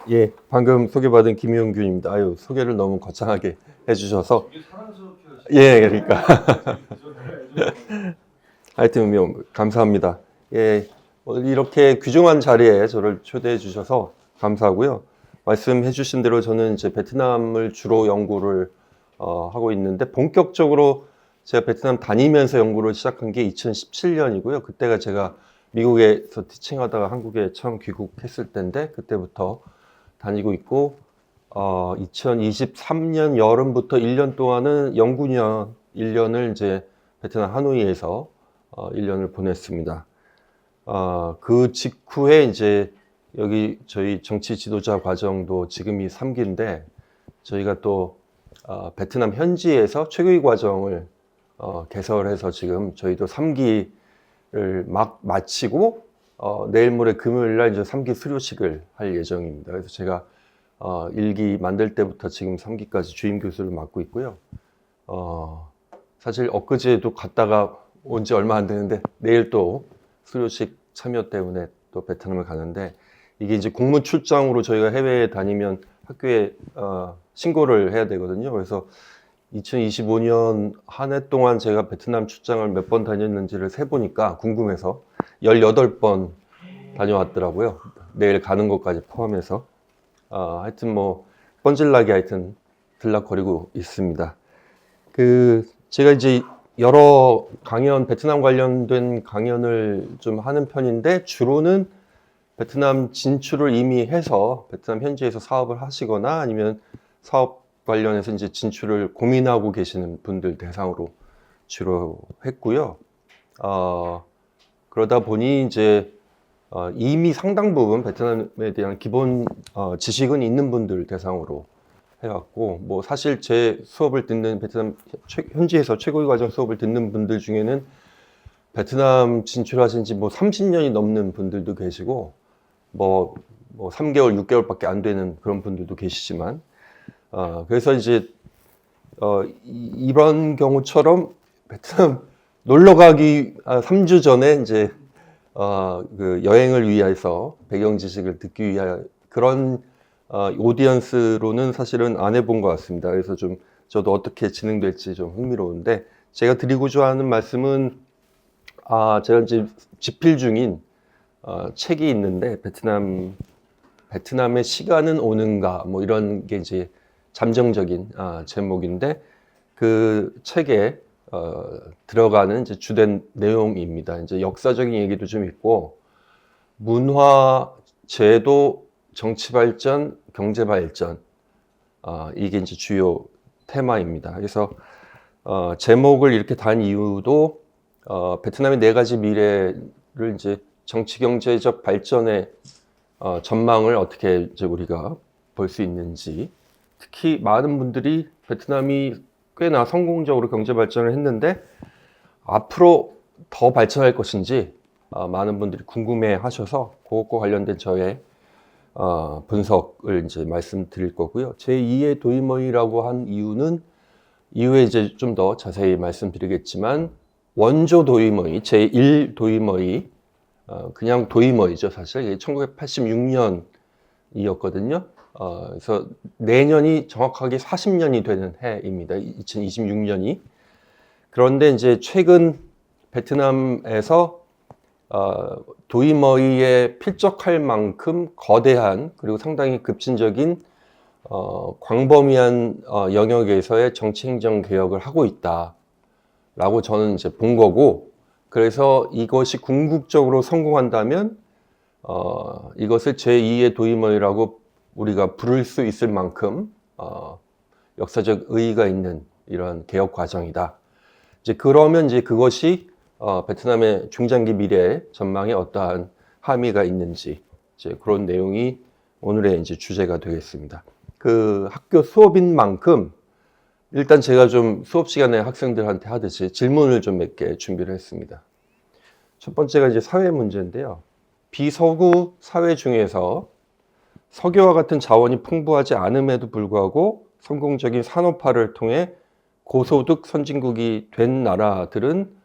예, 방금 소개받은 김용균입니다. 아유, 소개를 너무 거창하게 해주셔서. 되게 사랑스럽게 예, 그러니까. 하시네요. 하여튼, 감사합니다. 예, 오늘 이렇게 귀중한 자리에 저를 초대해 주셔서 감사하고요. 말씀해 주신 대로 저는 이제 베트남을 주로 연구를 하고 있는데, 본격적으로 제가 베트남 다니면서 연구를 시작한 게 2017년이고요. 그때가 제가 미국에서 티칭하다가 한국에 처음 귀국했을 때인데, 그때부터 다니고 있고, 2023년 여름부터 1년 동안은 연구년 1년을 이제 베트남 하노이에서 1년을 보냈습니다. 그 직후에 이제 여기 저희 정치 지도자 과정도 지금이 3기인데 저희가 또 베트남 현지에서 최고위 과정을 개설해서 지금 저희도 3기를 막 마치고 내일 모레 금요일 날 이제 3기 수료식을 할 예정입니다. 그래서 제가 1기 만들 때부터 지금 3기까지 주임 교수를 맡고 있고요. 사실 엊그제도 갔다가 온 지 얼마 안 되는데 내일 또 수료식 참여 때문에 또 베트남을 가는데 이게 이제 공무 출장으로 저희가 해외에 다니면 학교에 신고를 해야 되거든요. 그래서 2025년 한 해 동안 제가 베트남 출장을 몇 번 다녔는지를 세보니까 궁금해서 18번 다녀왔더라고요. 내일 가는 것까지 포함해서. 하여튼 뭐 뻔질나게 하여튼 들락거리고 있습니다. 제가 이제 여러 강연, 베트남 관련된 강연을 좀 하는 편인데 주로는 베트남 진출을 이미 해서 베트남 현지에서 사업을 하시거나 아니면 사업 관련해서 이제 진출을 고민하고 계시는 분들 대상으로 주로 했고요. 그러다 보니 이제 이미 상당 부분 베트남에 대한 기본 지식은 있는 분들 대상으로 해왔고, 뭐 사실 제 수업을 듣는 베트남 현지에서 최고위 과정 수업을 듣는 분들 중에는 베트남 진출하신 지 뭐 30년이 넘는 분들도 계시고, 뭐 3개월, 6개월밖에 안 되는 그런 분들도 계시지만, 그래서 이제 이런 경우처럼 베트남 놀러 가기 3주 전에 이제 그 여행을 위해서 배경 지식을 듣기 위한 그런 오디언스로는 사실은 안 해본 것 같습니다. 그래서 좀 저도 어떻게 진행될지 좀 흥미로운데 제가 드리고자 하는 말씀은 제가 이제 집필 중인 책이 있는데 베트남의 시간은 오는가 뭐 이런 게 이제 잠정적인 제목인데 그 책에 들어가는 이제 주된 내용입니다. 이제 역사적인 얘기도 좀 있고 문화, 제도, 정치 발전, 경제 발전 이게 이제 주요 테마입니다. 그래서 제목을 이렇게 단 이유도 베트남의 4가지 미래를 이제 정치 경제적 발전의 전망을 어떻게 이제 우리가 볼 수 있는지 특히 많은 분들이 베트남이 꽤나 성공적으로 경제 발전을 했는데 앞으로 더 발전할 것인지 많은 분들이 궁금해 하셔서 그것과 관련된 저의 분석을 이제 말씀드릴 거고요. 제2의 도이머이라고 한 이유는 이후에 이제 좀 더 자세히 말씀드리겠지만 원조 도이머이, 제1 도이머이, 그냥 도이머이죠. 사실 이게 1986년이었거든요. 그래서 내년이 정확하게 40년이 되는 해입니다. 2026년이. 그런데 이제 최근 베트남에서 도이머이에 필적할 만큼 거대한 그리고 상당히 급진적인 광범위한 영역에서의 정치 행정 개혁을 하고 있다라고 저는 이제 본 거고, 그래서 이것이 궁극적으로 성공한다면 이것을 제2의 도이머이라고 우리가 부를 수 있을 만큼 역사적 의의가 있는 이런 개혁 과정이다. 이제 그러면 이제 그것이 베트남의 중장기 미래 전망에 어떠한 함의가 있는지 이제 그런 내용이 오늘의 이제 주제가 되겠습니다. 그 학교 수업인 만큼 일단 제가 좀 수업 시간에 학생들한테 하듯이 질문을 좀 몇 개 준비를 했습니다. 첫 번째가 이제 사회 문제인데요. 비서구 사회 중에서 석유와 같은 자원이 풍부하지 않음에도 불구하고 성공적인 산업화를 통해 고소득 선진국이 된 나라들은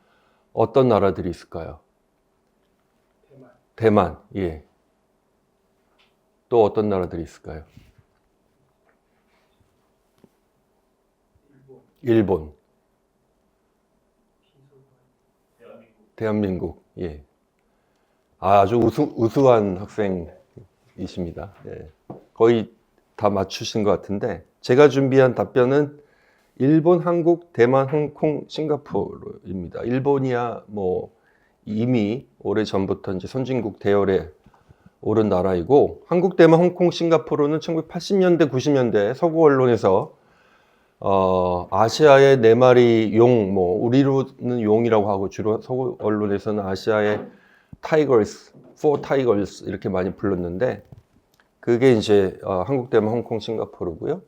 어떤 나라들이 있을까요? 대만, 예. 또 어떤 나라들이 있을까요? 일본, 대한민국, 예. 아주 우수한 학생이십니다. 예. 거의 다 맞추신 것 같은데, 제가 준비한 답변은 일본, 한국, 대만, 홍콩, 싱가포르입니다. 일본이야 뭐 이미 오래 전부터 이제 선진국 대열에 오른 나라이고, 한국, 대만, 홍콩, 싱가포르는 1980년대, 90년대 서구 언론에서 아시아의 네 마리 용, 뭐 우리로는 용이라고 하고 주로 서구 언론에서는 아시아의 타이거스, 포 타이거스 이렇게 많이 불렀는데, 그게 이제 한국, 대만, 홍콩, 싱가포르고요.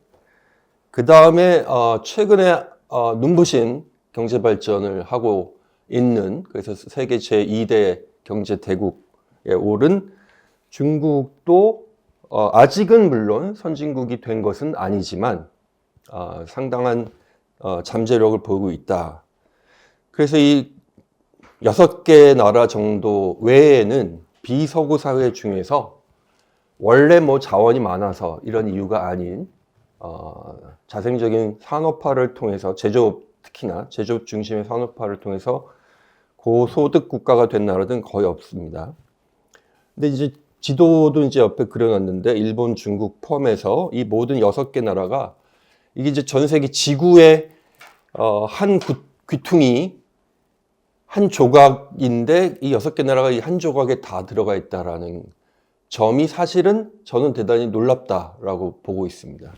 그 다음에 최근에 눈부신 경제 발전을 하고 있는, 그래서 세계 제2대 경제 대국에 오른 중국도 아직은 물론 선진국이 된 것은 아니지만 상당한 잠재력을 보이고 있다. 그래서 이 6개 나라 정도 외에는 비서구 사회 중에서 원래 뭐 자원이 많아서 이런 이유가 아닌 자생적인 산업화를 통해서 제조업, 특히나 제조업 중심의 산업화를 통해서 고소득 국가가 된 나라들은 거의 없습니다. 근데 이제 지도도 이제 옆에 그려놨는데, 일본, 중국 포함해서 이 모든 6개 나라가 이게 이제 전 세계 지구의 한 귀퉁이, 한 조각인데 이 6개 나라가 이 한 조각에 다 들어가 있다라는 점이 사실은 저는 대단히 놀랍다라고 보고 있습니다.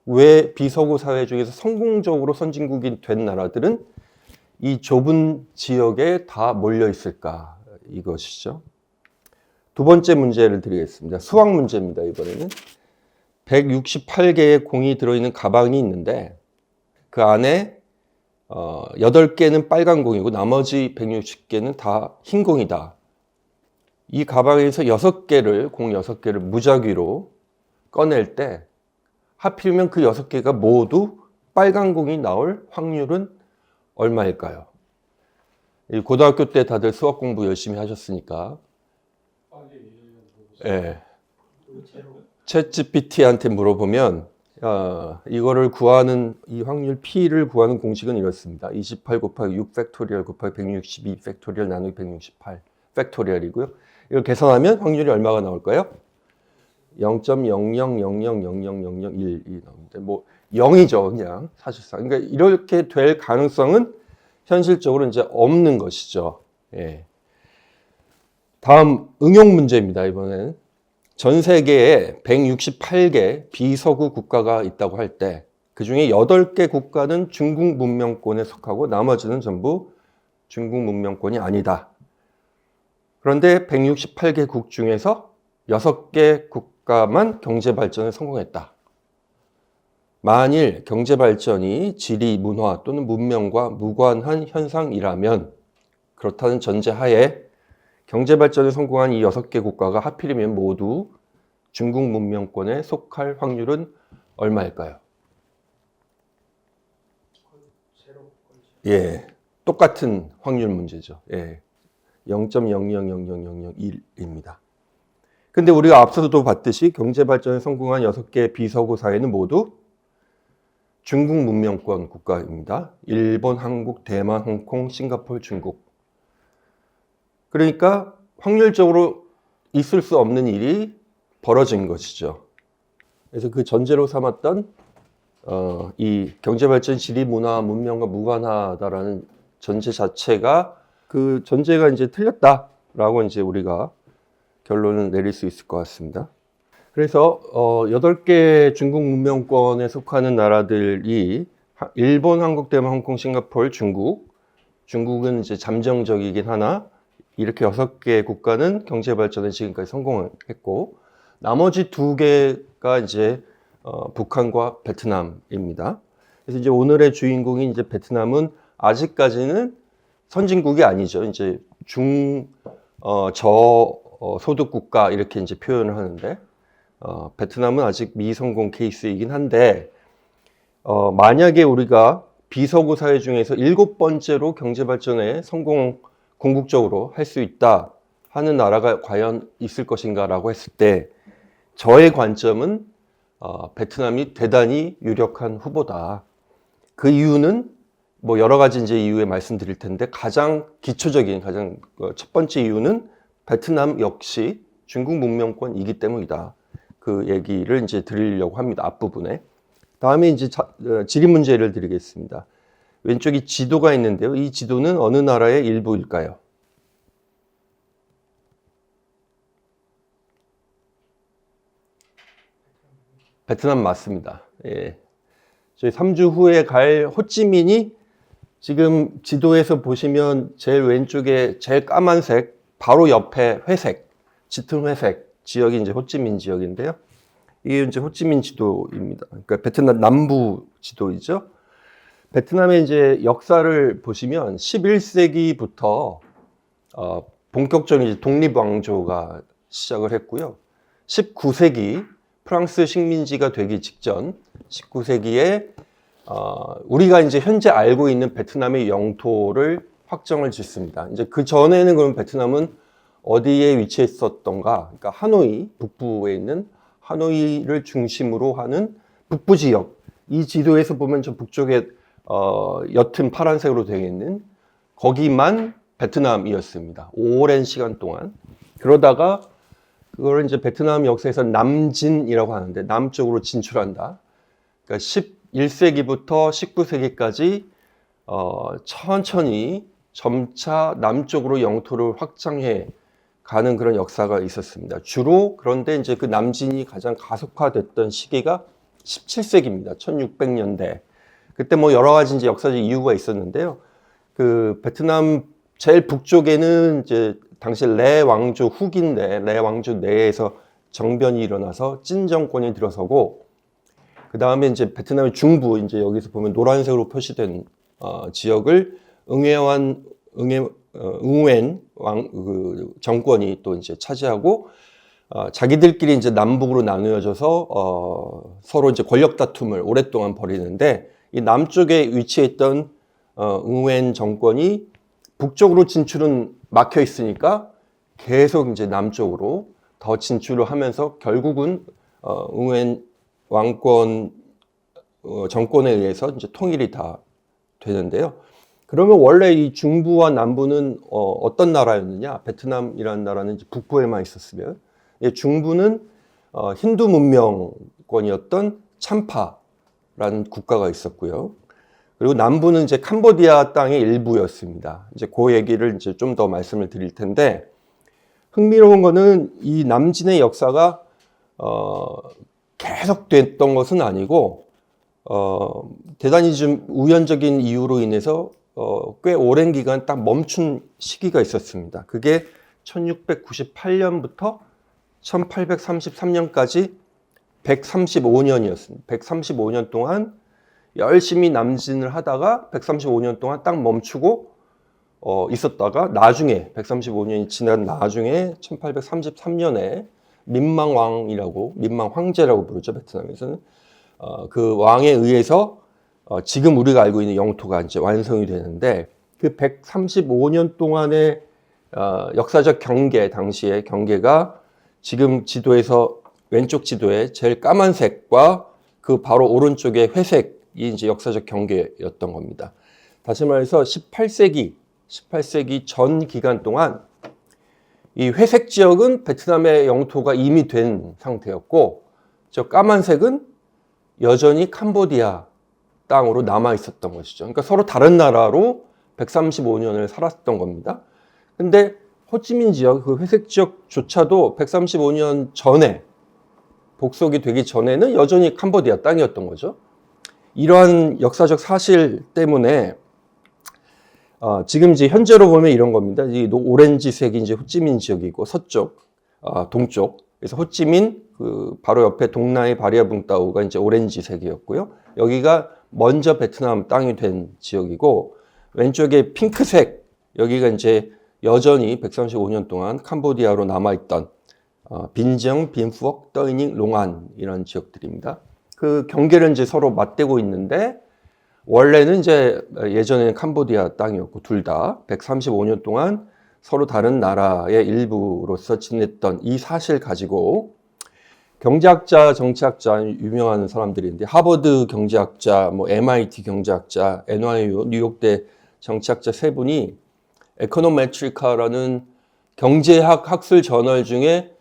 왜 비서구 사회 중에서 성공적으로 선진국이 된 나라들은 이 좁은 지역에 다 몰려 있을까, 이것이죠. 두 번째 문제를 드리겠습니다. 수학 문제입니다. 이번에는 168개의 공이 들어있는 가방이 있는데, 그 안에 8개는 빨간 공이고 나머지 160개는 다 흰 공이다. 이 가방에서 6개를, 공 6개를 무작위로 꺼낼 때 하필이면 그 6개가 모두 빨간 공이 나올 확률은 얼마일까요? 고등학교 때 다들 수학 공부 열심히 하셨으니까, 예, 챗GPT한테 물어보면 이거를 구하는, 이 확률 P를 구하는 공식은 이렇습니다. 28 곱하기 6 팩토리얼 곱하기 162 팩토리얼 나누기 168 팩토리얼이고요. 이걸 계산하면 확률이 얼마가 나올까요? 0.000000001이 나오는데, 뭐 0이죠, 그냥 사실상. 그러니까 이렇게 될 가능성은 현실적으로 이제 없는 것이죠. 예. 다음 응용 문제입니다. 이번에는 전 세계에 168개 비서구 국가가 있다고 할 때, 그 중에 8개 국가는 중국 문명권에 속하고 나머지는 전부 중국 문명권이 아니다. 그런데 168개국 중에서 6개 국가만 경제 발전에 성공했다. 만일 경제 발전이 지리, 문화 또는 문명과 무관한 현상이라면, 그렇다는 전제하에 경제 발전에 성공한 이 6개 국가가 하필이면 모두 중국 문명권에 속할 확률은 얼마일까요? 예, 똑같은 확률 문제죠. 예. 0.0000001입니다. 근데 우리가 앞서도 봤듯이 경제 발전에 성공한 6개 비서구 사회는 모두 중국 문명권 국가입니다. 일본, 한국, 대만, 홍콩, 싱가포르, 중국. 그러니까 확률적으로 있을 수 없는 일이 벌어진 것이죠. 그래서 그 전제로 삼았던 이 경제 발전, 지리, 문화, 문명과 무관하다라는 전제 자체가, 그 전제가 이제 틀렸다라고 이제 우리가 결론을 내릴 수 있을 것 같습니다. 그래서 8개 중국 문명권에 속하는 나라들이 일본, 한국, 대만, 홍콩, 싱가포르, 중국. 중국은 이제 잠정적이긴 하나 이렇게 6개 국가는 경제 발전에 지금까지 성공했고, 나머지 2개가 이제 북한과 베트남입니다. 그래서 이제 오늘의 주인공인 이제 베트남은 아직까지는 선진국이 아니죠. 이제 저소득 국가 이렇게 이제 표현을 하는데, 베트남은 아직 미성공 케이스이긴 한데, 만약에 우리가 비서구 사회 중에서 7번째로 경제 발전에 궁극적으로 할 수 있다 하는 나라가 과연 있을 것인가라고 했을 때, 저의 관점은 베트남이 대단히 유력한 후보다. 그 이유는 뭐 여러 가지 이제 이유에 말씀드릴 텐데 가장 기초적인 가장 첫 번째 이유는 베트남 역시 중국 문명권이기 때문이다. 그 얘기를 이제 드리려고 합니다. 앞부분에. 다음에 이제 지리 문제를 드리겠습니다. 왼쪽이 지도가 있는데요. 이 지도는 어느 나라의 일부일까요? 베트남 맞습니다. 예. 저희 3주 후에 갈 호찌민이 지금 지도에서 보시면 제일 왼쪽에 제일 까만색 바로 옆에 회색, 짙은 회색 지역이 이제 호찌민 지역인데요. 이게 이제 호찌민 지도입니다. 그러니까 베트남 남부 지도이죠. 베트남의 이제 역사를 보시면 11세기부터 본격적인 이제 독립왕조가 시작을 했고요. 19세기 프랑스 식민지가 되기 직전 19세기에 우리가 이제 현재 알고 있는 베트남의 영토를 확정을 짓습니다. 이제 그 전에는 그럼 베트남은 어디에 위치했었던가? 그러니까 하노이 북부에 있는 하노이를 중심으로 하는 북부 지역. 이 지도에서 보면 저 북쪽에 옅은 파란색으로 되어 있는 거기만 베트남이었습니다. 오랜 시간 동안. 그러다가 그걸 이제 베트남 역사에서 남진이라고 하는데 남쪽으로 진출한다. 그러니까 11세기부터 19세기까지 천천히 점차 남쪽으로 영토를 확장해 가는 그런 역사가 있었습니다. 주로 그런데 이제 그 남진이 가장 가속화됐던 시기가 17세기입니다. 1600년대. 그때 뭐 여러 가지 이제 역사적 이유가 있었는데요. 그 베트남 제일 북쪽에는 이제 당시 레 왕조 후기인데 레 왕조 내에서 정변이 일어나서 찐 정권이 들어서고 그 다음에 이제 베트남의 중부 이제 여기서 보면 노란색으로 표시된 지역을 응우엔 왕 그 정권이 또 이제 차지하고 자기들끼리 이제 남북으로 나누어져서 서로 이제 권력 다툼을 오랫동안 벌이는데 이 남쪽에 위치했던 응우엔 정권이 북쪽으로 진출은 막혀 있으니까 계속 이제 남쪽으로 더 진출을 하면서 결국은 응우엔 왕권 정권에 의해서 이제 통일이 다 되는데요. 그러면 원래 이 중부와 남부는 어떤 나라였느냐? 베트남이라는 나라는 이제 북부에만 있었으면 중부는 힌두 문명권이었던 참파라는 국가가 있었고요. 그리고 남부는 이제 캄보디아 땅의 일부였습니다. 이제 그 얘기를 이제 좀 더 말씀을 드릴 텐데 흥미로운 거는 이 남진의 역사가 계속 됐던 것은 아니고 대단히 좀 우연적인 이유로 인해서 꽤 오랜 기간 딱 멈춘 시기가 있었습니다. 그게 1698년부터 1833년까지 135년이었습니다. 135년 동안 열심히 남진을 하다가 135년 동안 딱 멈추고 있었다가 나중에 135년이 지난 나중에 1833년에 민망왕이라고 민망황제라고 부르죠. 베트남에서는 그 왕에 의해서 지금 우리가 알고 있는 영토가 이제 완성이 되는데 그 135년 동안의 역사적 경계 당시의 경계가 지금 지도에서 왼쪽 지도에 제일 까만색과 그 바로 오른쪽에 회색이 이제 역사적 경계였던 겁니다. 다시 말해서 18세기 전 기간 동안 이 회색 지역은 베트남의 영토가 이미 된 상태였고 저 까만색은 여전히 캄보디아 땅으로 남아 있었던 것이죠. 그러니까 서로 다른 나라로 135년을 살았던 겁니다. 근데 호찌민 지역, 그 회색 지역조차도 135년 전에 복속이 되기 전에는 여전히 캄보디아 땅이었던 거죠. 이러한 역사적 사실 때문에 지금 이제 현재로 보면 이런 겁니다. 이 오렌지색이 이제 호찌민 지역이고 서쪽, 동쪽. 그래서 호찌민 그 바로 옆에 동나이 바리아붕따우가 이제 오렌지색이었고요. 여기가 먼저 베트남 땅이 된 지역이고 왼쪽에 핑크색 여기가 이제 여전히 135년 동안 캄보디아로 남아있던 빈정, 빈푸억, 떠이닝, 롱안 이런 지역들입니다. 그 경계를 이제 서로 맞대고 있는데 원래는 이제 예전에는 캄보디아 땅이었고 둘 다 135년 동안 서로 다른 나라의 일부로서 지냈던 이 사실 가지고 경제학자, 정치학자 유명한 사람들인데 하버드 경제학자, 뭐 MIT 경제학자, NYU 뉴욕대 정치학자 세 분이 에코노메트리카라는 경제학 학술 저널 중에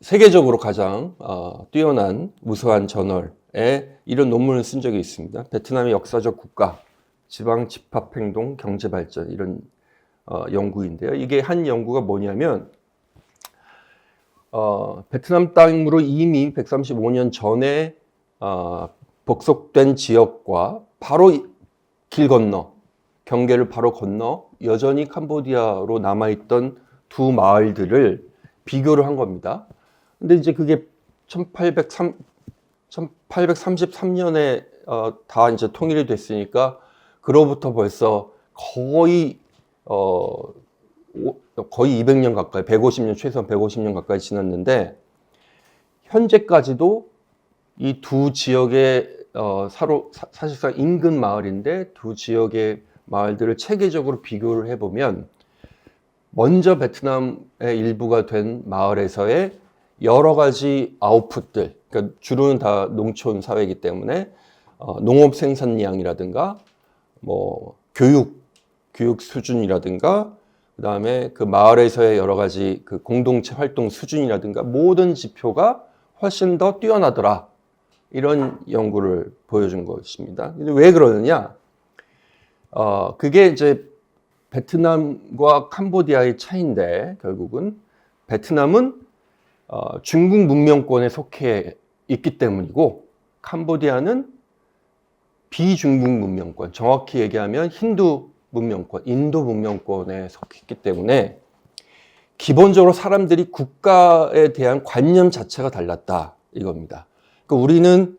세계적으로 가장 뛰어난 우수한 저널에 이런 논문을 쓴 적이 있습니다. 베트남의 역사적 국가, 지방 집합행동, 경제발전 이런 연구인데요. 이게 한 연구가 뭐냐면 베트남 땅으로 이미 135년 전에 복속된 지역과 바로 길 건너, 경계를 바로 건너 여전히 캄보디아로 남아있던 두 마을들을 비교를 한 겁니다. 근데 이제 그게 1833년에 다 이제 통일이 됐으니까 그로부터 벌써 거의 200년 가까이, 150년, 최소한 150년 가까이 지났는데, 현재까지도 이 두 지역의, 사실상 인근 마을인데, 두 지역의 마을들을 체계적으로 비교를 해보면, 먼저 베트남의 일부가 된 마을에서의 여러 가지 아웃풋들, 그러니까 주로는 다 농촌 사회이기 때문에, 농업 생산량이라든가, 뭐, 교육 수준이라든가, 그 다음에 그 마을에서의 여러 가지 그 공동체 활동 수준이라든가 모든 지표가 훨씬 더 뛰어나더라. 이런 연구를 보여준 것입니다. 근데 왜 그러느냐? 그게 이제 베트남과 캄보디아의 차이인데, 결국은 베트남은 중국 문명권에 속해 있기 때문이고, 캄보디아는 비중국 문명권, 정확히 얘기하면 힌두 문명권, 인도 문명권에 속했기 때문에 기본적으로 사람들이 국가에 대한 관념 자체가 달랐다 이겁니다. 그러니까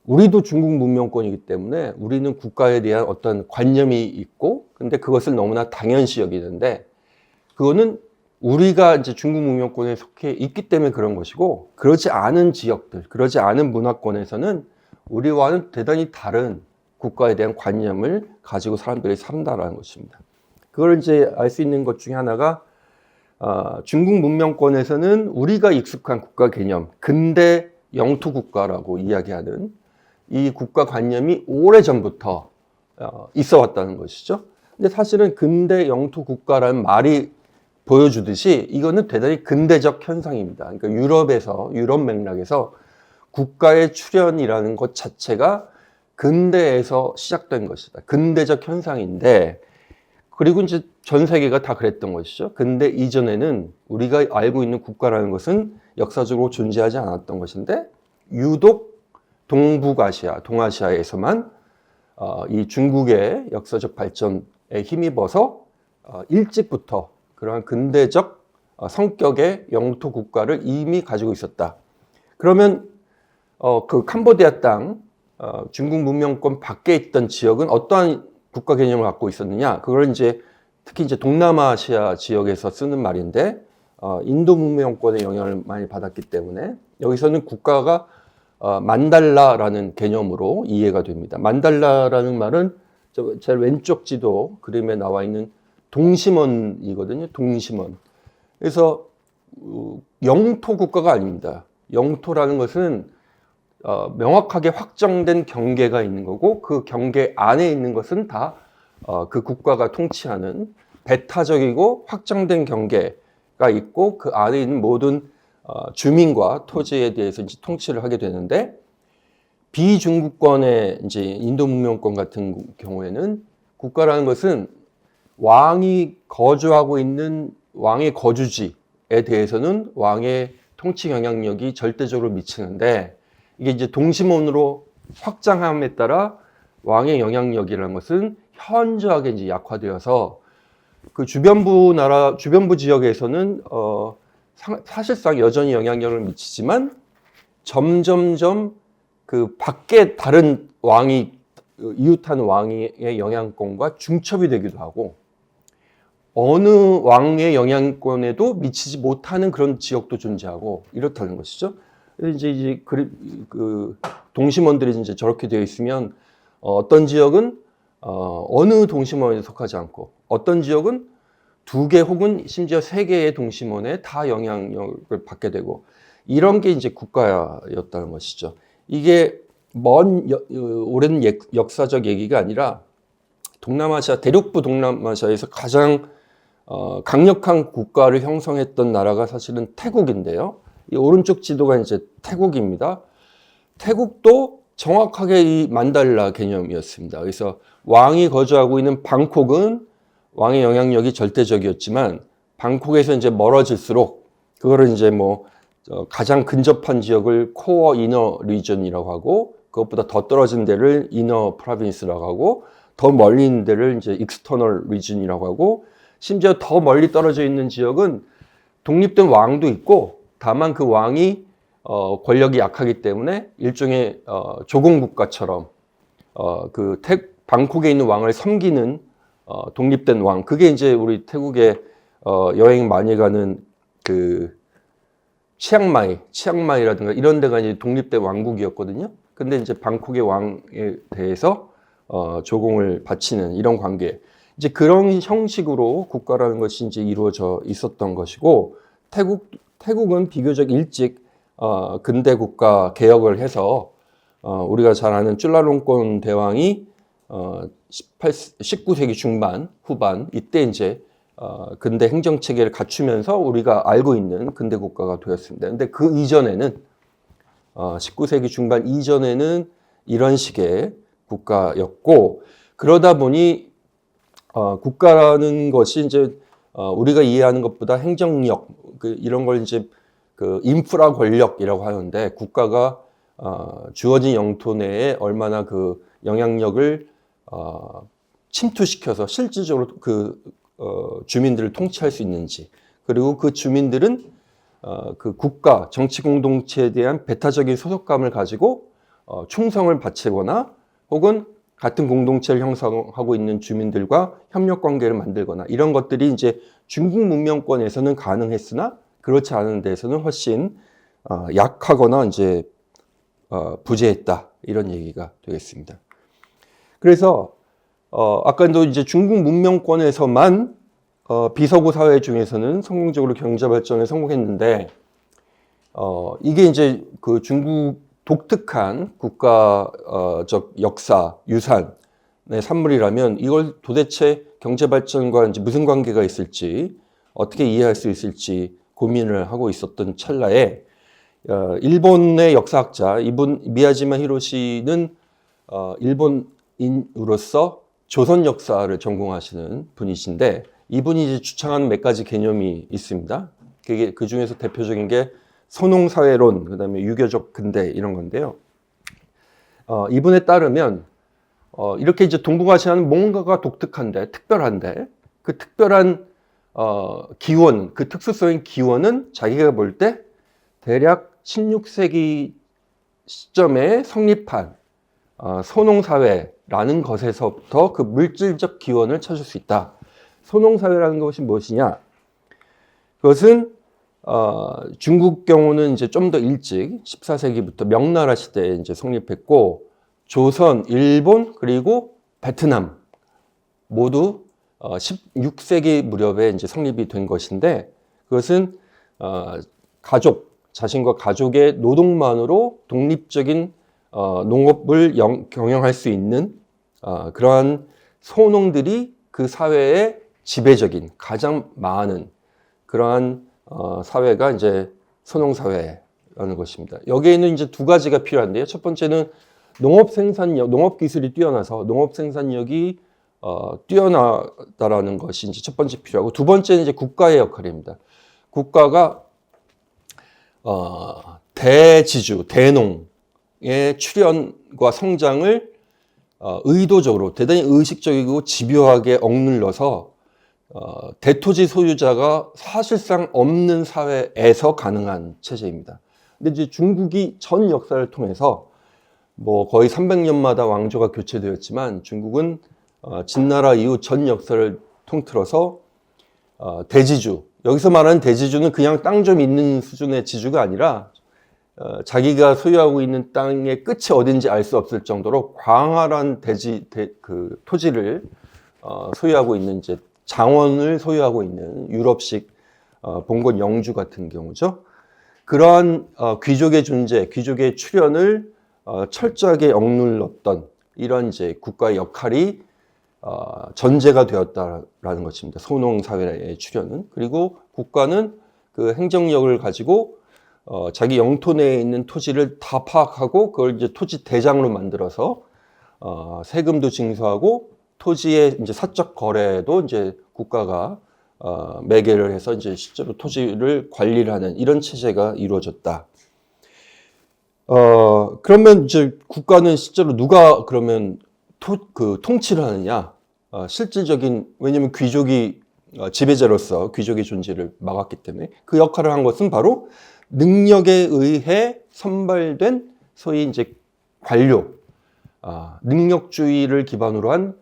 우리도 중국 문명권이기 때문에 우리는 국가에 대한 어떤 관념이 있고, 근데 그것을 너무나 당연시 여기는데, 그거는 우리가 이제 중국 문명권에 속해 있기 때문에 그런 것이고, 그렇지 않은 지역들, 그러지 않은 문화권에서는 우리와는 대단히 다른 국가에 대한 관념을 가지고 사람들이 산다라는 것입니다. 그걸 이제 알 수 있는 것 중에 하나가 중국 문명권에서는 우리가 익숙한 국가 개념, 근대 영토 국가라고 이야기하는 이 국가 관념이 오래전부터 있어 왔다는 것이죠. 근데 사실은 근대 영토 국가라는 말이 보여주듯이 이거는 대단히 근대적 현상입니다. 그러니까 유럽 맥락에서 국가의 출현이라는 것 자체가 근대에서 시작된 것이다. 근대적 현상인데, 그리고 이제 전 세계가 다 그랬던 것이죠. 근대 이전에는 우리가 알고 있는 국가라는 것은 역사적으로 존재하지 않았던 것인데, 유독 동아시아에서만 이 중국의 역사적 발전에 힘입어서 일찍부터 그러한 근대적 성격의 영토 국가를 이미 가지고 있었다. 그러면 그 캄보디아 땅, 중국 문명권 밖에 있던 지역은 어떠한 국가 개념을 갖고 있었느냐? 그걸 이제 특히 이제 동남아시아 지역에서 쓰는 말인데, 인도 문명권의 영향을 많이 받았기 때문에 여기서는 국가가 만달라라는 개념으로 이해가 됩니다. 만달라라는 말은 제일 왼쪽 지도 그림에 나와 있는 동심원이거든요. 동심원. 그래서 영토 국가가 아닙니다. 영토라는 것은 명확하게 확정된 경계가 있는 거고, 그 경계 안에 있는 것은 다 그 국가가 통치하는 배타적이고 확정된 경계가 있고, 그 안에 있는 모든 주민과 토지에 대해서 이제 통치를 하게 되는데, 비중국권의 이제 인도 문명권 같은 경우에는 국가라는 것은 왕이 거주하고 있는 왕의 거주지에 대해서는 왕의 통치 영향력이 절대적으로 미치는데, 이게 이제 동심원으로 확장함에 따라 왕의 영향력이라는 것은 현저하게 이제 약화되어서 그 주변부 지역에서는 사실상 여전히 영향력을 미치지만 점점점 그 밖에 다른 이웃한 왕의 영향권과 중첩이 되기도 하고, 어느 왕의 영향권에도 미치지 못하는 그런 지역도 존재하고 이렇다는 것이죠. 이제 그 동심원들이 이제 저렇게 되어 있으면 어떤 지역은 어느 동심원에 속하지 않고, 어떤 지역은 2개 혹은 심지어 3개의 동심원에 다 영향력을 받게 되고, 이런 게 이제 국가였다는 것이죠. 이게 오랜 역사적 얘기가 아니라 동남아시아, 대륙부 동남아시아에서 가장 강력한 국가를 형성했던 나라가 사실은 태국인데요. 이 오른쪽 지도가 이제 태국입니다. 태국도 정확하게 이 만달라 개념이었습니다. 그래서 왕이 거주하고 있는 방콕은 왕의 영향력이 절대적이었지만 방콕에서 이제 멀어질수록 그거를 이제 뭐 가장 근접한 지역을 코어 이너 리전이라고 하고 그것보다 더 떨어진 데를 이너 프로빈스라고 하고 더 멀리 있는 데를 이제 익스터널 리전이라고 하고 심지어 더 멀리 떨어져 있는 지역은 독립된 왕도 있고 다만 그 왕이 권력이 약하기 때문에 일종의 조공국가처럼 방콕에 있는 왕을 섬기는 독립된 왕. 그게 이제 우리 태국에 여행 많이 가는 그 치앙마이라든가 이런 데가 이제 독립된 왕국이었거든요. 근데 이제 방콕의 왕에 대해서 조공을 바치는 이런 관계. 이제 그런 형식으로 국가라는 것이 이제 이루어져 있었던 것이고 태국은 비교적 일찍 근대 국가 개혁을 해서 우리가 잘 아는 쭈라롱콘 대왕이 19세기 중반 후반 이때 이제 근대 행정 체계를 갖추면서 우리가 알고 있는 근대 국가가 되었습니다. 근데 그 이전에는 19세기 중반 이전에는 이런 식의 국가였고 그러다 보니 국가라는 것이 이제 우리가 이해하는 것보다 행정력 이런 걸 이제 그 인프라 권력이라고 하는데 국가가 주어진 영토 내에 얼마나 그 영향력을 침투시켜서 실질적으로 주민들을 통치할 수 있는지 그리고 그 주민들은 그 국가 정치 공동체에 대한 배타적인 소속감을 가지고 충성을 바치거나 혹은 같은 공동체를 형성하고 있는 주민들과 협력 관계를 만들거나 이런 것들이 이제 중국 문명권에서는 가능했으나 그렇지 않은 데서는 훨씬 약하거나 이제 부재했다 이런 얘기가 되겠습니다. 그래서 아까도 이제 중국 문명권에서만 비서구 사회 중에서는 성공적으로 경제 발전에 성공했는데 이게 이제 그 중국 독특한 국가적 역사 유산의 산물이라면 이걸 도대체 경제 발전과 이제 무슨 관계가 있을지 어떻게 이해할 수 있을지 고민을 하고 있었던 찰나에 일본의 역사학자 미야지마 히로시는 일본인으로서 조선 역사를 전공하시는 분이신데 이분이 이제 주창하는 몇 가지 개념이 있습니다. 그 중에서 대표적인 게 선홍사회론, 그 다음에 유교적 근대 이런 건데요. 이분에 따르면 이렇게 이제 동북아시아는 뭔가가 독특한데 특별한데 그 특별한 기원, 그 특수성의 기원은 자기가 볼 때 대략 16세기 시점에 성립한 선홍사회라는 것에서부터 그 물질적 기원을 찾을 수 있다. 선홍사회라는 것이 무엇이냐? 그것은 중국 경우는 이제 좀 더 일찍 14세기부터 명나라 시대에 이제 성립했고 조선, 일본 그리고 베트남 모두 16세기 무렵에 이제 성립이 된 것인데 그것은 자신과 가족의 노동만으로 독립적인 농업을 경영할 수 있는 그러한 소농들이 그 사회의 지배적인 가장 많은 그러한 사회가 이제 선홍사회라는 것입니다. 여기에는 이제 두 가지가 필요한데요. 첫 번째는 농업 생산력, 농업 기술이 뛰어나서 농업 생산력이 뛰어나다라는 것이 이제 첫 번째 필요하고 두 번째는 이제 국가의 역할입니다. 국가가 대지주, 대농의 출현과 성장을 의도적으로 대단히 의식적이고 집요하게 억눌러서 대토지 소유자가 사실상 없는 사회에서 가능한 체제입니다. 근데 이제 중국이 전 역사를 통해서 뭐 거의 300년마다 왕조가 교체되었지만 중국은 진나라 이후 전 역사를 통틀어서 대지주, 여기서 말하는 대지주는 그냥 땅 좀 있는 수준의 지주가 아니라 자기가 소유하고 있는 땅의 끝이 어딘지 알 수 없을 정도로 광활한 그 토지를 소유하고 있는 이제 장원을 소유하고 있는 유럽식 봉건 영주 같은 경우죠. 그러한 귀족의 존재, 귀족의 출현을 철저하게 억눌렀던 이런 이제 국가의 역할이 전제가 되었다라는 것입니다. 소농사회의 출현은. 그리고 국가는 그 행정력을 가지고 자기 영토 내에 있는 토지를 다 파악하고 그걸 이제 토지 대장으로 만들어서 세금도 징수하고 토지의 이제 사적 거래도 이제 국가가 매개를 해서 이제 실제로 토지를 관리를 하는 이런 체제가 이루어졌다. 그러면 이제 국가는 실제로 누가 그러면 통치를 하느냐? 실질적인, 왜냐면 귀족이 지배자로서 귀족의 존재를 막았기 때문에 그 역할을 한 것은 바로 능력에 의해 선발된 소위 이제 관료, 능력주의를 기반으로 한,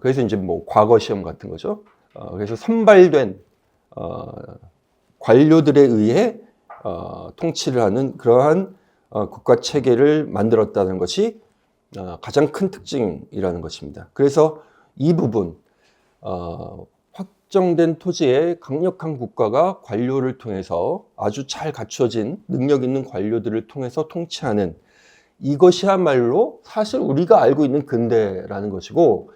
그래서 이제 뭐 과거 시험 같은 거죠. 그래서 선발된 관료들에 의해 통치를 하는 그러한 국가 체계를 만들었다는 것이 가장 큰 특징이라는 것입니다. 그래서 이 부분, 확정된 토지에 강력한 국가가 관료를 통해서 아주 잘 갖춰진 능력 있는 관료들을 통해서 통치하는 이것이야말로 사실 우리가 알고 있는 근대라는 것이고,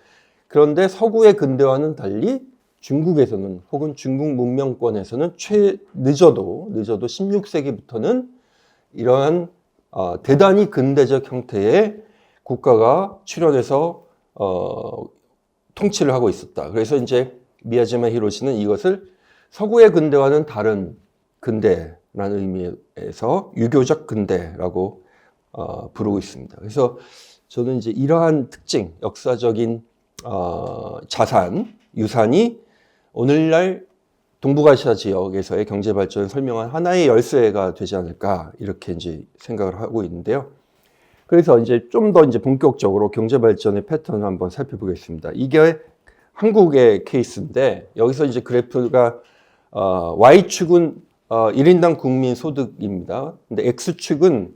그런데 서구의 근대와는 달리 중국에서는 혹은 중국 문명권에서는 늦어도 16세기부터는 이러한 대단히 근대적 형태의 국가가 출현해서 통치를 하고 있었다. 그래서 이제 미야지마 히로시는 이것을 서구의 근대와는 다른 근대라는 의미에서 유교적 근대라고 부르고 있습니다. 그래서 저는 이제 이러한 특징, 역사적인 자산, 유산이 오늘날 동북아시아 지역에서의 경제 발전을 설명한 하나의 열쇠가 되지 않을까 이렇게 이제 생각을 하고 있는데요. 그래서 이제 좀 더 이제 본격적으로 경제 발전의 패턴을 한번 살펴보겠습니다. 이게 한국의 케이스인데 여기서 이제 그래프가 Y축은 1인당 국민 소득입니다. 근데 X축은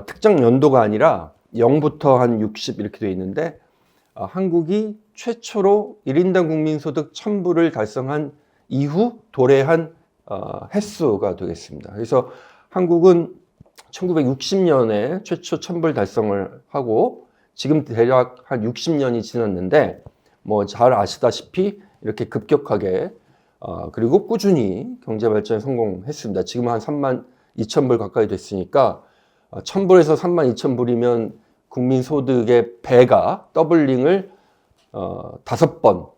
특정 연도가 아니라 0부터 한 60 이렇게 되어 있는데 한국이 최초로 1인당 국민 소득 1000불을 달성한 이후 도래한 횟수가 되겠습니다. 그래서 한국은 1960년에 최초 1000불 달성을 하고 지금 대략 한 60년이 지났는데 뭐 잘 아시다시피 이렇게 급격하게 그리고 꾸준히 경제 발전에 성공했습니다. 지금 한 32,000불 가까이 됐으니까 1000불에서 32,000불이면 국민 소득의 배가 더블링을 5번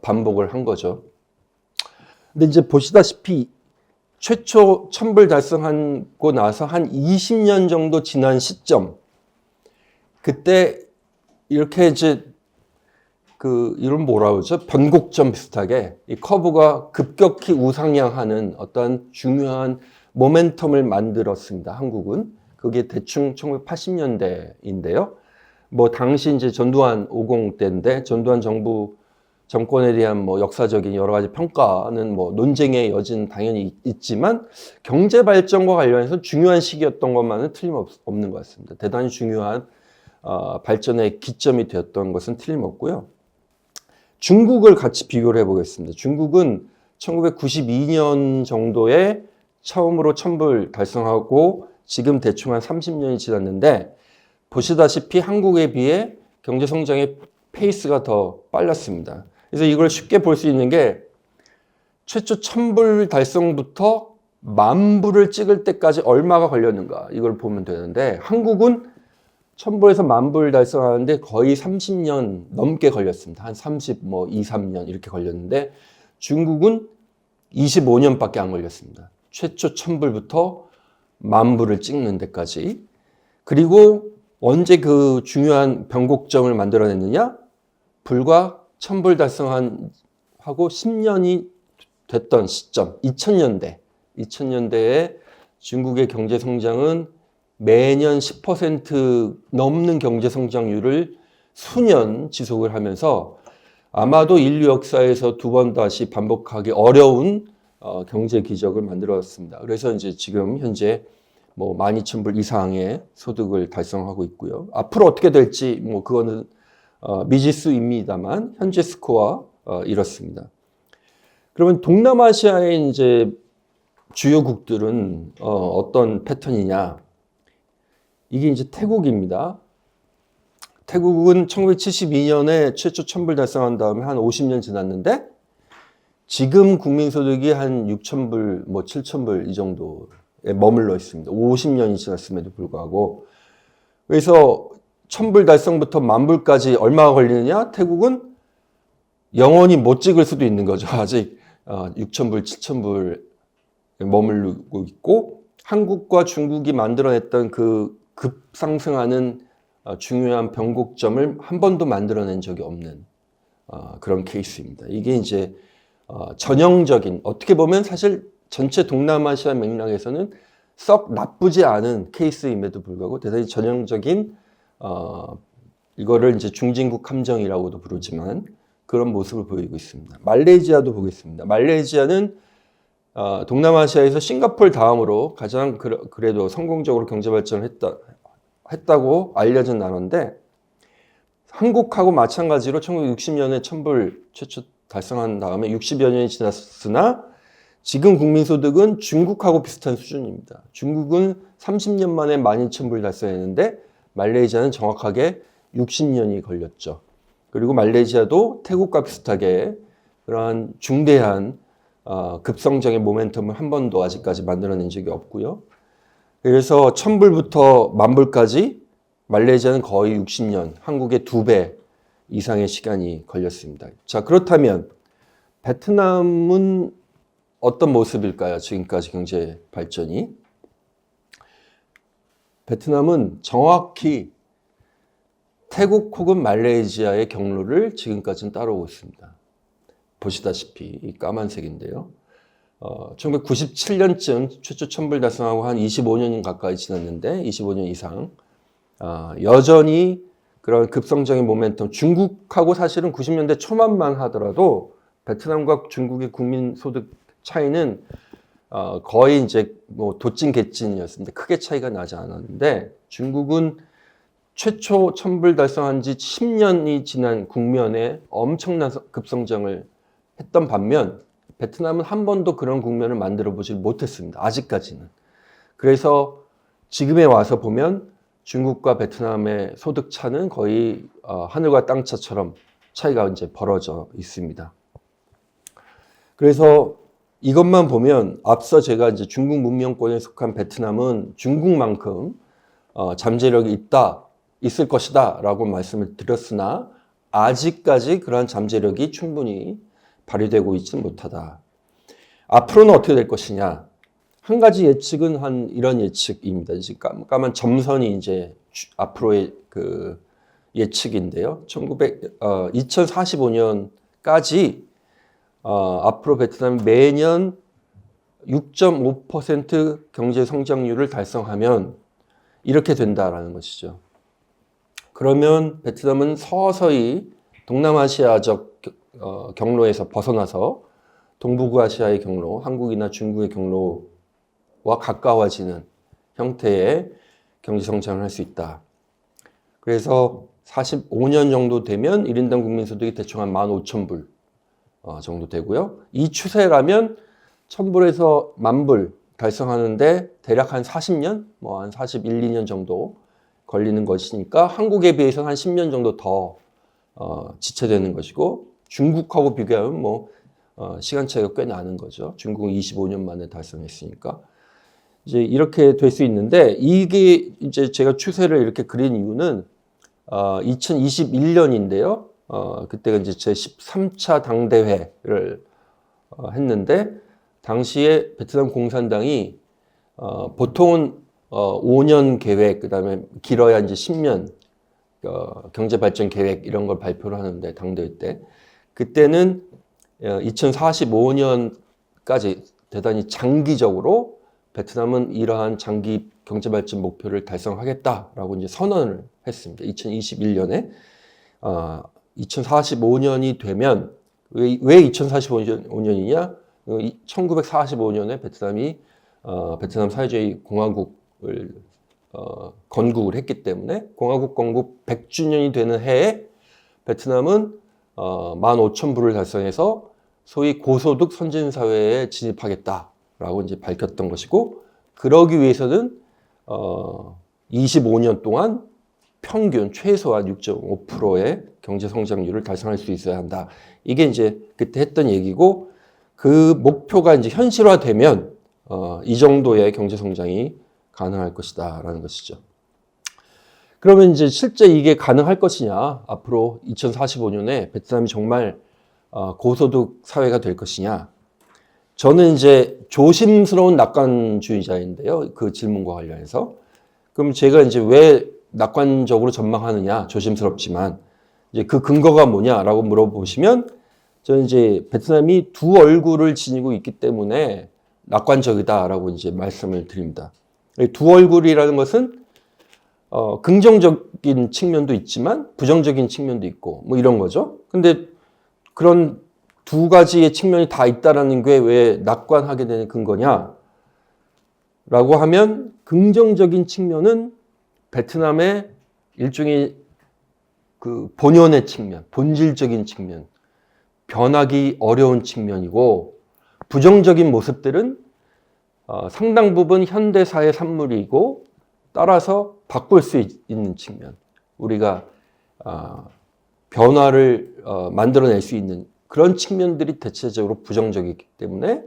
반복을 한 거죠. 근데 이제 보시다시피 최초 1000불 달성하고 나서 한 20년 정도 지난 시점, 그때 이렇게 이제 이런 뭐라 그러죠? 변곡점 비슷하게 이 커브가 급격히 우상향하는 어떤 중요한 모멘텀을 만들었습니다. 한국은. 그게 대충 1980년대인데요. 뭐 당시 이제 전두환 50 때인데 전두환 정권에 대한 뭐 역사적인 여러 가지 평가는 뭐 논쟁의 여지는 당연히 있지만 경제 발전과 관련해서 중요한 시기였던 것만은 틀림없는 것 같습니다. 대단히 중요한 발전의 기점이 되었던 것은 틀림없고요. 중국을 같이 비교를 해보겠습니다. 중국은 1992년 정도에 처음으로 1000불 달성하고 지금 대충 한 30년이 지났는데 보시다시피 한국에 비해 경제 성장의 페이스가 더 빨랐습니다. 그래서 이걸 쉽게 볼 수 있는 게 최초 1000불 달성부터 10,000불을 찍을 때까지 얼마가 걸렸는가 이걸 보면 되는데 한국은 1000불에서 10,000불 달성하는데 거의 30년 넘게 걸렸습니다. 한 30, 2, 3년 이렇게 걸렸는데 중국은 25년밖에 안 걸렸습니다. 최초 1000불부터 10,000불을 찍는 데까지. 그리고 언제 그 중요한 변곡점을 만들어냈느냐? 불과 1000불 달성하고 10년이 됐던 시점, 2000년대에 중국의 경제 성장은 매년 10% 넘는 경제 성장률을 수년 지속을 하면서 아마도 인류 역사에서 두 번 다시 반복하기 어려운 경제 기적을 만들었습니다. 그래서 이제 지금 현재 뭐 12,000불 이상의 소득을 달성하고 있고요. 앞으로 어떻게 될지 뭐 그거는 미지수입니다만 현재 스코어 이렇습니다. 그러면 동남아시아의 이제 주요국들은 어떤 패턴이냐? 이게 이제 태국입니다. 태국은 1972년에 최초 천불 달성한 다음에 한 50년 지났는데 지금 국민소득이 한 6,000불, 뭐 7,000불 이 정도에 머물러 있습니다. 50년이 지났음에도 불구하고. 그래서 1,000불 달성부터 10,000불까지 얼마가 걸리느냐? 태국은 영원히 못 찍을 수도 있는 거죠. 아직 6,000불, 7,000불에 머물고 있고 한국과 중국이 만들어냈던 그 급상승하는 중요한 변곡점을 한 번도 만들어낸 적이 없는 그런 케이스입니다. 이게 이제 전형적인, 어떻게 보면 사실 전체 동남아시아 맥락에서는 썩 나쁘지 않은 케이스임에도 불구하고 대단히 전형적인 이거를 이제 중진국 함정이라고도 부르지만 그런 모습을 보이고 있습니다. 말레이시아도 보겠습니다. 말레이시아는 동남아시아에서 싱가포르 다음으로 가장 그래도 성공적으로 경제 발전을 했다고 알려진 나라인데 한국하고 마찬가지로 1960년에 1,000불 최초 달성한 다음에 60여 년이 지났으나 지금 국민소득은 중국하고 비슷한 수준입니다. 중국은 30년 만에 12,000불 달성했는데 말레이시아는 정확하게 60년이 걸렸죠. 그리고 말레이시아도 태국과 비슷하게 그러한 중대한 급성장의 모멘텀을 한 번도 아직까지 만들어낸 적이 없고요. 그래서 1,000불부터 10,000불까지 말레이시아는 거의 60년, 한국의 2배 이상의 시간이 걸렸습니다. 자, 그렇다면 베트남은 어떤 모습일까요? 지금까지 경제 발전이. 베트남은 정확히 태국 혹은 말레이시아의 경로를 지금까지는 따라오고 있습니다. 보시다시피 이 까만색인데요. 1997년쯤 최초 1,000불 달성하고 한 25년 가까이 지났는데 25년 이상 여전히 그런 급성장의 모멘텀, 중국하고 사실은 90년대 초반만 하더라도 베트남과 중국의 국민소득 차이는 거의 이제 뭐 도찐 개찐이었습니다. 크게 차이가 나지 않았는데 중국은 최초 1,000불 달성한 지 10년이 지난 국면에 엄청난 급성장을 했던 반면 베트남은 한 번도 그런 국면을 만들어 보지 못했습니다. 아직까지는. 그래서 지금에 와서 보면 중국과 베트남의 소득 차는 거의 하늘과 땅 차처럼 차이가 이제 벌어져 있습니다. 그래서 이것만 보면 앞서 제가 이제 중국 문명권에 속한 베트남은 중국만큼 잠재력이 있을 것이다 라고 말씀을 드렸으나 아직까지 그러한 잠재력이 충분히 발휘되고 있지는 못하다. 앞으로는 어떻게 될 것이냐? 한 가지 예측은 이런 예측입니다. 까만 점선이 이제 앞으로의 그 예측인데요. 2045년까지 앞으로 베트남이 매년 6.5% 경제 성장률을 달성하면 이렇게 된다라는 것이죠. 그러면 베트남은 서서히 동남아시아적 경로에서 벗어나서 동북아시아의 경로, 한국이나 중국의 경로와 가까워지는 형태의 경제 성장을 할 수 있다. 그래서 45년 정도 되면 1인당 국민소득이 대충 한 15,000불 정도 되고요. 이 추세라면 1,000불에서 10,000불 달성하는데 대략 한 40년, 뭐 한 41, 2년 정도 걸리는 것이니까 한국에 비해서는 한 10년 정도 더 지체되는 것이고 중국하고 비교하면 뭐 시간 차이가 꽤 나는 거죠. 중국은 25년 만에 달성했으니까. 이제 이렇게 될 수 있는데 이게 이제 제가 추세를 이렇게 그린 이유는 2021년인데요. 그때가 이제 제 13차 당대회를 했는데 당시에 베트남 공산당이 보통은 5년 계획, 그다음에 길어야 이제 10년 경제 발전 계획 이런 걸 발표를 하는데 당대회 때 그때는 2045년까지 대단히 장기적으로 베트남은 이러한 장기 경제 발전 목표를 달성하겠다라고 이제 선언을 했습니다. 2021년에 2045년이 되면 왜 2045년이냐? 1945년에 베트남이 베트남 사회주의 공화국을 건국을 했기 때문에 공화국 건국 100주년이 되는 해에 베트남은 15,000불을 달성해서 소위 고소득 선진사회에 진입하겠다. 라고 이제 밝혔던 것이고, 그러기 위해서는 25년 동안 평균 최소한 6.5%의 경제 성장률을 달성할 수 있어야 한다. 이게 이제 그때 했던 얘기고, 그 목표가 이제 현실화되면 이 정도의 경제 성장이 가능할 것이다라는 것이죠. 그러면 이제 실제 이게 가능할 것이냐? 앞으로 2045년에 베트남이 정말 고소득 사회가 될 것이냐? 저는 이제 조심스러운 낙관주의자인데요. 그 질문과 관련해서. 그럼 제가 이제 왜 낙관적으로 전망하느냐? 조심스럽지만 이제 그 근거가 뭐냐라고 물어보시면 저는 이제 베트남이 두 얼굴을 지니고 있기 때문에 낙관적이다라고 이제 말씀을 드립니다. 두 얼굴이라는 것은 긍정적인 측면도 있지만 부정적인 측면도 있고 뭐 이런 거죠. 근데 그런 두 가지의 측면이 다 있다라는 게 왜 낙관하게 되는 근거냐? 라고 하면 긍정적인 측면은 베트남의 일종의 그 본연의 측면, 본질적인 측면, 변하기 어려운 측면이고, 부정적인 모습들은 상당 부분 현대사의 산물이고 따라서 바꿀 수 있는 측면, 우리가 변화를 만들어낼 수 있는 그런 측면들이 대체적으로 부정적이기 때문에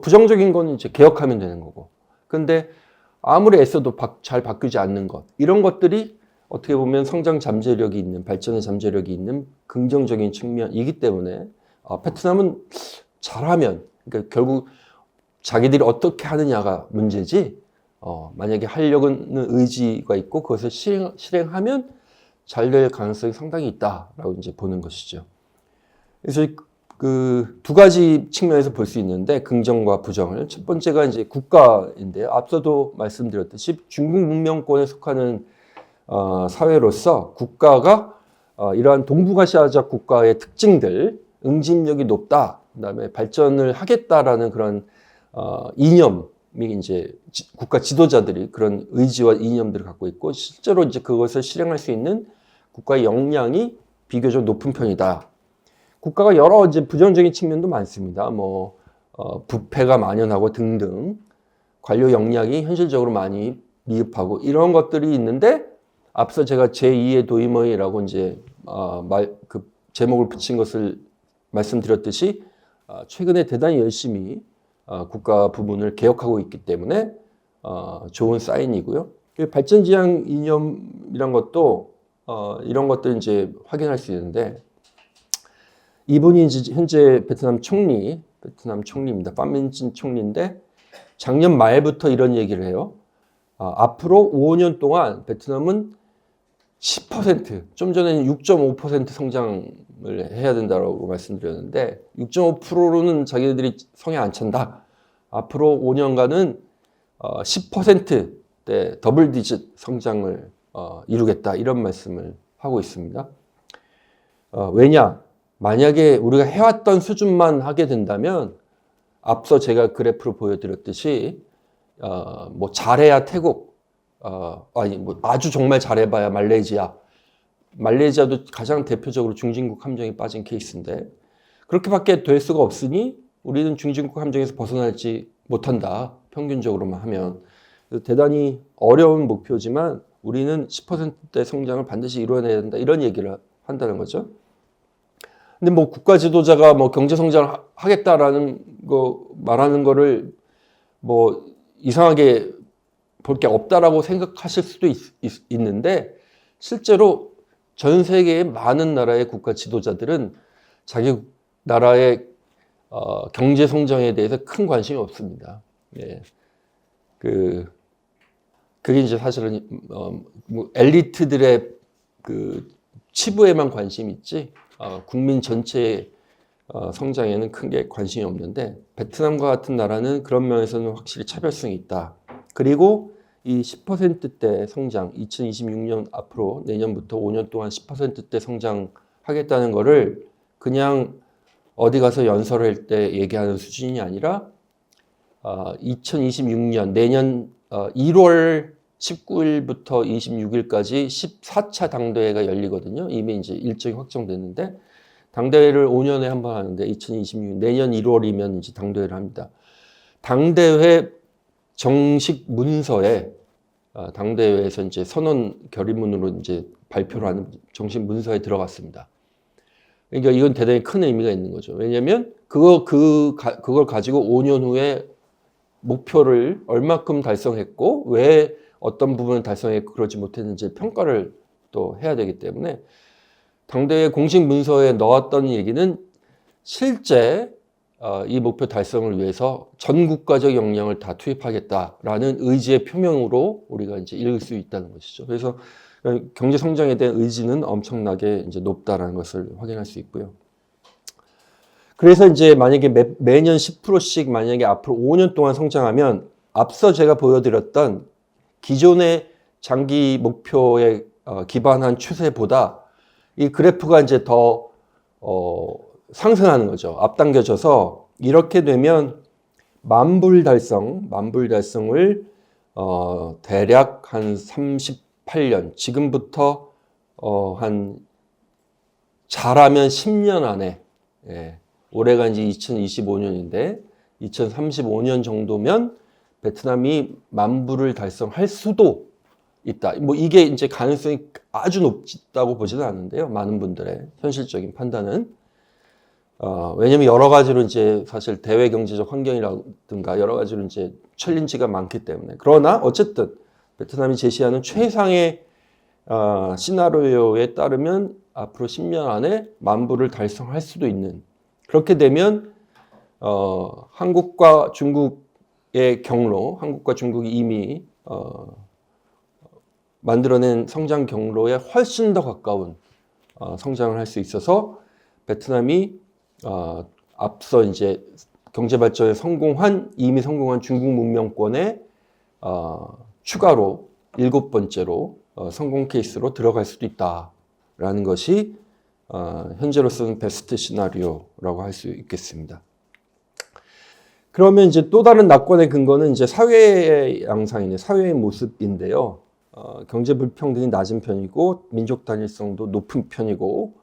부정적인 건 이제 개혁하면 되는 거고, 근데 아무리 애써도 잘 바뀌지 않는 것, 이런 것들이 어떻게 보면 성장 잠재력이 있는, 발전의 잠재력이 있는 긍정적인 측면이기 때문에 베트남은 잘하면, 그러니까 결국 자기들이 어떻게 하느냐가 문제지, 만약에 하려는 의지가 있고 그것을 실행하면 잘 될 가능성이 상당히 있다라고 이제 보는 것이죠. 그래서 그 두 가지 측면에서 볼 수 있는데, 긍정과 부정을. 첫 번째가 이제 국가인데요. 앞서도 말씀드렸듯이 중국 문명권에 속하는 사회로서 국가가 이러한 동북아시아적 국가의 특징들, 응집력이 높다, 그다음에 발전을 하겠다라는 그런 이념이 이제 국가 지도자들이 그런 의지와 이념들을 갖고 있고, 실제로 이제 그것을 실행할 수 있는 국가의 역량이 비교적 높은 편이다. 국가가 여러 이제 부정적인 측면도 많습니다. 부패가 만연하고 등등, 관료 역량이 현실적으로 많이 미흡하고 이런 것들이 있는데, 앞서 제가 제2의 도이머이라고 이제 그 제목을 붙인 것을 말씀드렸듯이 최근에 대단히 열심히 국가 부문을 개혁하고 있기 때문에 좋은 사인이고요. 발전지향 이념이란 것도 이런 것들 이제 확인할 수 있는데, 이분이 이제 현재 베트남 총리입니다. 판민진 총리인데 작년 말부터 이런 얘기를 해요. 앞으로 5년 동안 베트남은 10%, 좀 전에는 6.5% 성장을 해야 된다고 말씀드렸는데 6.5%로는 자기들이 성에 안 찬다. 앞으로 5년간은 10%대 더블 디짓 성장을 이루겠다, 이런 말씀을 하고 있습니다. 왜냐? 만약에 우리가 해왔던 수준만 하게 된다면 앞서 제가 그래프로 보여드렸듯이 잘해야 태국, 아주 정말 잘해봐야 말레이시아도 가장 대표적으로 중진국 함정에 빠진 케이스인데, 그렇게밖에 될 수가 없으니 우리는 중진국 함정에서 벗어나지 못한다, 평균적으로만 하면. 대단히 어려운 목표지만 우리는 10%대 성장을 반드시 이루어내야 된다, 이런 얘기를 한다는 거죠. 근데 국가 지도자가 경제 성장을 하겠다라는 거 말하는 거를 이상하게 볼 게 없다라고 생각하실 수도 있는데, 실제로 전 세계의 많은 나라의 국가 지도자들은 자기 나라의 경제 성장에 대해서 큰 관심이 없습니다. 예. 그게 이제 사실은 엘리트들의 그 치부에만 관심이 있지, 국민 전체의 성장에는 크게 관심이 없는데, 베트남과 같은 나라는 그런 면에서는 확실히 차별성이 있다. 그리고 이 10%대 성장, 2026년 앞으로 내년부터 5년 동안 10%대 성장하겠다는 거를 그냥 어디 가서 연설할 때 얘기하는 수준이 아니라 2026년 내년 1월 19일부터 26일까지 14차 당대회가 열리거든요. 이미 이제 일정이 확정됐는데, 당대회를 5년에 한 번 하는데 2026년 내년 1월이면 이제 당대회를 합니다. 당대회 정식 문서에 당대회에서 이제 선언 결의문으로 이제 발표를 하는 정식 문서에 들어갔습니다. 그러니까 이건 대단히 큰 의미가 있는 거죠. 왜냐하면 그걸 가지고 5년 후에 목표를 얼마큼 달성했고 왜 어떤 부분을 달성했고 그러지 못했는지 평가를 또 해야 되기 때문에 당대회 공식 문서에 넣었던 얘기는 실제 이 목표 달성을 위해서 전 국가적 역량을 다 투입하겠다라는 의지의 표명으로 우리가 이제 읽을 수 있다는 것이죠. 그래서 경제 성장에 대한 의지는 엄청나게 이제 높다라는 것을 확인할 수 있고요. 그래서 이제 만약에 매년 10%씩 만약에 앞으로 5년 동안 성장하면 앞서 제가 보여드렸던 기존의 장기 목표에 기반한 추세보다 이 그래프가 이제 더 상승하는 거죠. 앞당겨져서 이렇게 되면 만불 달성을 대략 한 38년, 지금부터 한 잘하면 10년 안에, 올해가 이제 2025년인데 2035년 정도면 베트남이 만불을 달성할 수도 있다. 뭐 이게 이제 가능성이 아주 높다고 보지는 않는데요. 많은 분들의 현실적인 판단은. 왜냐면 여러 가지로 이제 사실 대외 경제적 환경이라든가 여러 가지로 이제 챌린지가 많기 때문에. 그러나 어쨌든 베트남이 제시하는 최상의 시나리오에 따르면 앞으로 10년 안에 만불을 달성할 수도 있는. 그렇게 되면 한국과 중국의 경로, 한국과 중국이 이미 만들어낸 성장 경로에 훨씬 더 가까운 성장을 할 수 있어서 베트남이 앞서 이제 경제 발전에 이미 성공한 중국 문명권에 추가로 7번째로 성공 케이스로 들어갈 수도 있다라는 것이 현재로서는 베스트 시나리오라고 할 수 있겠습니다. 그러면 이제 또 다른 낙관의 근거는 이제 사회의 양상이네, 사회의 모습인데요. 경제 불평등이 낮은 편이고 민족 단일성도 높은 편이고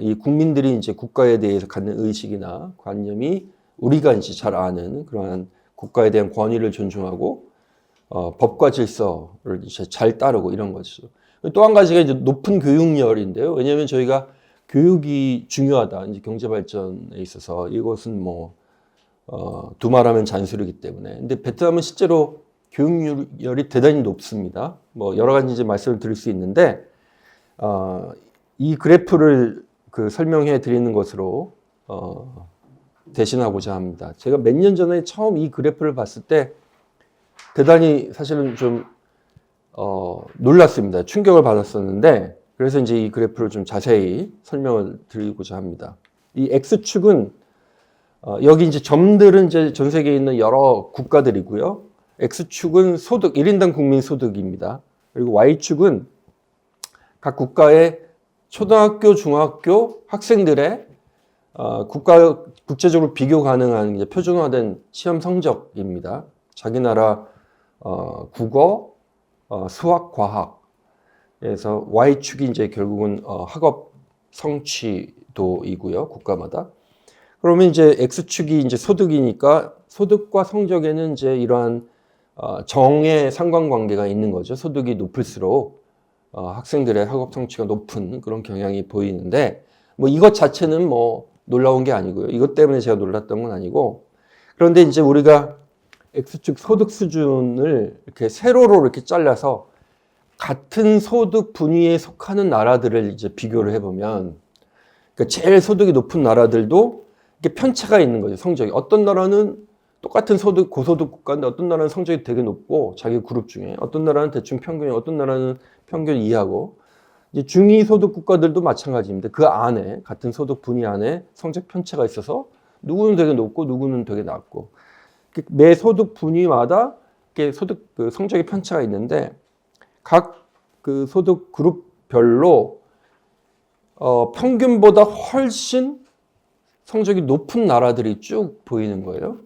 이 국민들이 이제 국가에 대해서 갖는 의식이나 관념이 우리가 이제 잘 아는 그러한 국가에 대한 권위를 존중하고 법과 질서를 이제 잘 따르고 이런 거죠. 또 한 가지가 이제 높은 교육열인데요. 왜냐하면 저희가 교육이 중요하다. 이제 경제 발전에 있어서 이것은 뭐 두말하면 잔소리이기 때문에. 근데 베트남은 실제로 교육열이 대단히 높습니다. 뭐 여러 가지 이제 말씀을 드릴 수 있는데 이 그래프를 설명해 드리는 것으로 대신하고자 합니다. 제가 몇 년 전에 처음 이 그래프를 봤을 때 대단히 사실은 좀 놀랐습니다. 충격을 받았었는데 그래서 이제 이 그래프를 좀 자세히 설명을 드리고자 합니다. 이 X축은 여기 이제 점들은 이제 전 세계에 있는 여러 국가들이고요. X축은 소득, 1인당 국민 소득입니다. 그리고 Y축은 각 국가의 초등학교, 중학교 학생들의 국제적으로 비교 가능한 이제 표준화된 시험 성적입니다. 자기 나라 국어, 수학, 과학. 그래서 Y축이 이제 결국은 학업 성취도이고요. 국가마다. 그러면 이제 X축이 이제 소득이니까 소득과 성적에는 이제 이러한 정의 상관관계가 있는 거죠. 소득이 높을수록 학생들의 학업 성취가 높은 그런 경향이 보이는데 뭐 이것 자체는 뭐 놀라운 게 아니고요. 이것 때문에 제가 놀랐던 건 아니고 그런데 이제 우리가 X축 소득 수준을 이렇게 세로로 이렇게 잘라서 같은 소득 분위에 속하는 나라들을 이제 비교를 해보면 그러니까 제일 소득이 높은 나라들도 이렇게 편차가 있는 거죠. 성적이. 어떤 나라는 똑같은 소득, 고소득 국가인데 어떤 나라는 성적이 되게 높고 자기 그룹 중에 어떤 나라는 대충 평균이 어떤 나라는 평균 이하고 이제 중위 소득 국가들도 마찬가지입니다. 그 안에 같은 소득 분위 안에 성적 편차가 있어서 누구는 되게 높고 누구는 되게 낮고 매 소득 분위마다 이렇게 소득 성적의 편차가 있는데 각 그 소득 그룹별로 평균보다 훨씬 성적이 높은 나라들이 쭉 보이는 거예요.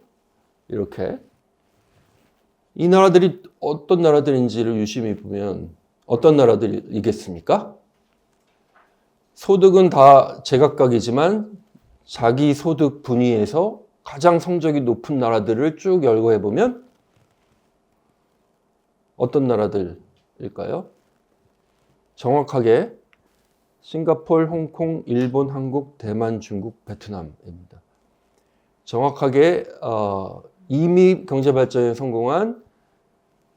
이렇게. 이 나라들이 어떤 나라들인지를 유심히 보면 어떤 나라들이겠습니까? 소득은 다 제각각이지만 자기 소득 분위에서 가장 성적이 높은 나라들을 쭉 열거해 보면 어떤 나라들일까요? 정확하게 싱가포르, 홍콩, 일본, 한국, 대만, 중국, 베트남입니다. 정확하게 이미 경제 발전에 성공한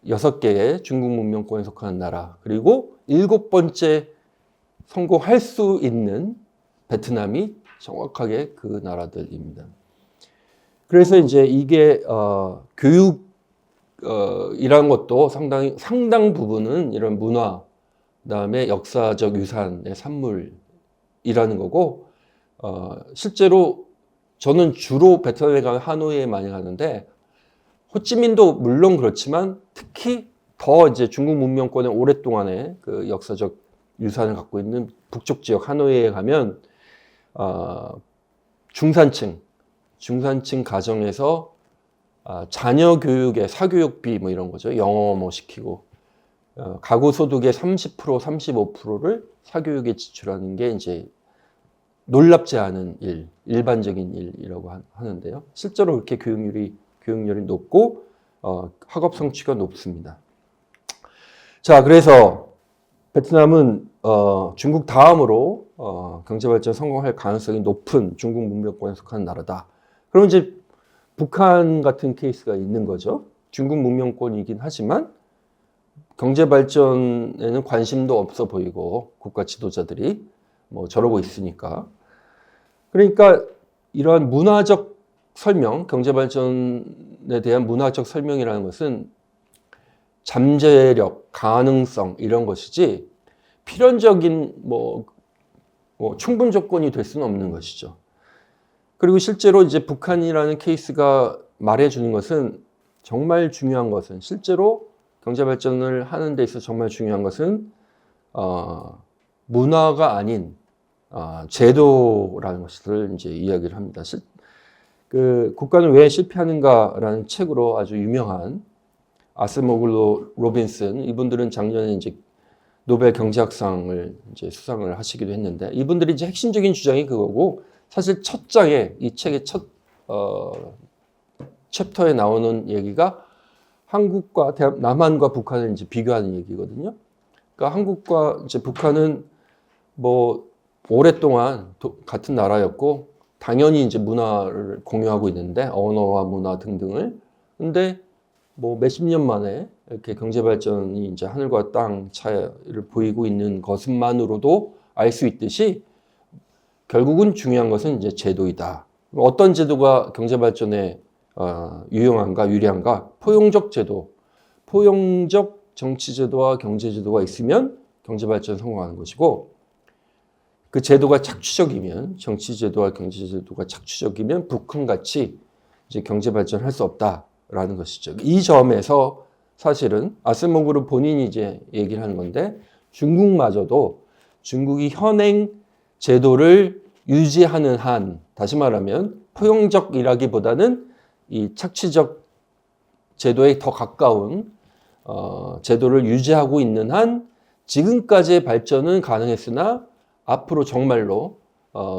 6개의 중국 문명권에 속하는 나라, 그리고 7번째 성공할 수 있는 베트남이 정확하게 그 나라들입니다. 그래서 이제 이게 교육이라는 것도 상당 부분은 이런 문화, 그다음에 역사적 유산의 산물이라는 거고, 실제로 저는 주로 베트남에 가면 하노이에 많이 가는데, 호찌민도 물론 그렇지만 특히 더 이제 중국 문명권의 오랫동안의 그 역사적 유산을 갖고 있는 북쪽 지역 하노이에 가면 중산층 가정에서 자녀 교육의 사교육비 뭐 이런 거죠. 영어 뭐 시키고 가구 소득의 30%, 35%를 사교육에 지출하는 게 이제 놀랍지 않은 일반적인 일이라고 하는데요. 실제로 그렇게 교육률이 높고 학업 성취가 높습니다. 자, 그래서 베트남은 중국 다음으로 경제 발전 성공할 가능성이 높은 중국 문명권에 속한 나라다. 그럼 이제 북한 같은 케이스가 있는 거죠. 중국 문명권이긴 하지만 경제 발전에는 관심도 없어 보이고 국가 지도자들이 뭐 저러고 있으니까. 그러니까 이러한 문화적 설명, 경제 발전에 대한 문화적 설명이라는 것은 잠재력, 가능성 이런 것이지 필연적인 뭐 충분 조건이 될 수는 없는 것이죠. 그리고 실제로 이제 북한이라는 케이스가 말해주는 것은 정말 중요한 것은 실제로 경제 발전을 하는 데 있어서 정말 중요한 것은 문화가 아닌 제도라는 것을 이제 이야기를 합니다. 그 국가는 왜 실패하는가라는 책으로 아주 유명한 아세모글로 로빈슨, 이분들은 작년에 이제 노벨 경제학상을 이제 수상을 하시기도 했는데, 이분들이 이제 핵심적인 주장이 그거고, 사실 첫 장에 이 책의 첫 챕터에 나오는 얘기가 한국과 남한과 북한을 이제 비교하는 얘기거든요. 그러니까 한국과 이제 북한은 뭐 오랫동안 같은 나라였고 당연히 이제 문화를 공유하고 있는데 언어와 문화 등등을. 근데 뭐 몇십 년 만에 이렇게 경제 발전이 이제 하늘과 땅 차이를 보이고 있는 것만으로도 알 수 있듯이 결국은 중요한 것은 이제 제도이다. 어떤 제도가 경제 발전에 유용한가, 유리한가? 포용적 제도, 포용적 정치 제도와 경제 제도가 있으면 경제 발전 성공하는 것이고, 그 제도가 착취적이면, 정치 제도와 경제 제도가 착취적이면 북한같이 이제 경제 발전을 할 수 없다라는 것이죠. 이 점에서 사실은 아세모그룹 본인이 이제 얘기를 하는 건데, 중국마저도 중국이 현행 제도를 유지하는 한, 다시 말하면 포용적이라기보다는 이 착취적 제도에 더 가까운 제도를 유지하고 있는 한 지금까지의 발전은 가능했으나 앞으로 정말로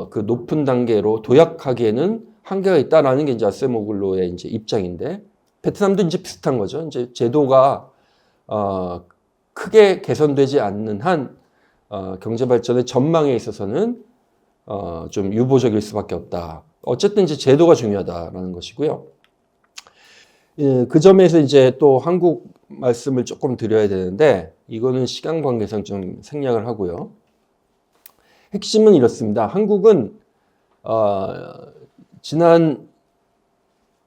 그 높은 단계로 도약하기에는 한계가 있다라는 게 이제 아세모글로의 이제 입장인데, 베트남도 이제 비슷한 거죠. 이제 제도가 크게 개선되지 않는 한 경제 발전의 전망에 있어서는 좀 유보적일 수밖에 없다. 어쨌든 이제 제도가 중요하다라는 것이고요. 예, 그 점에서 이제 또 한국 말씀을 조금 드려야 되는데, 이거는 시간 관계상 좀 생략을 하고요. 핵심은 이렇습니다. 한국은 지난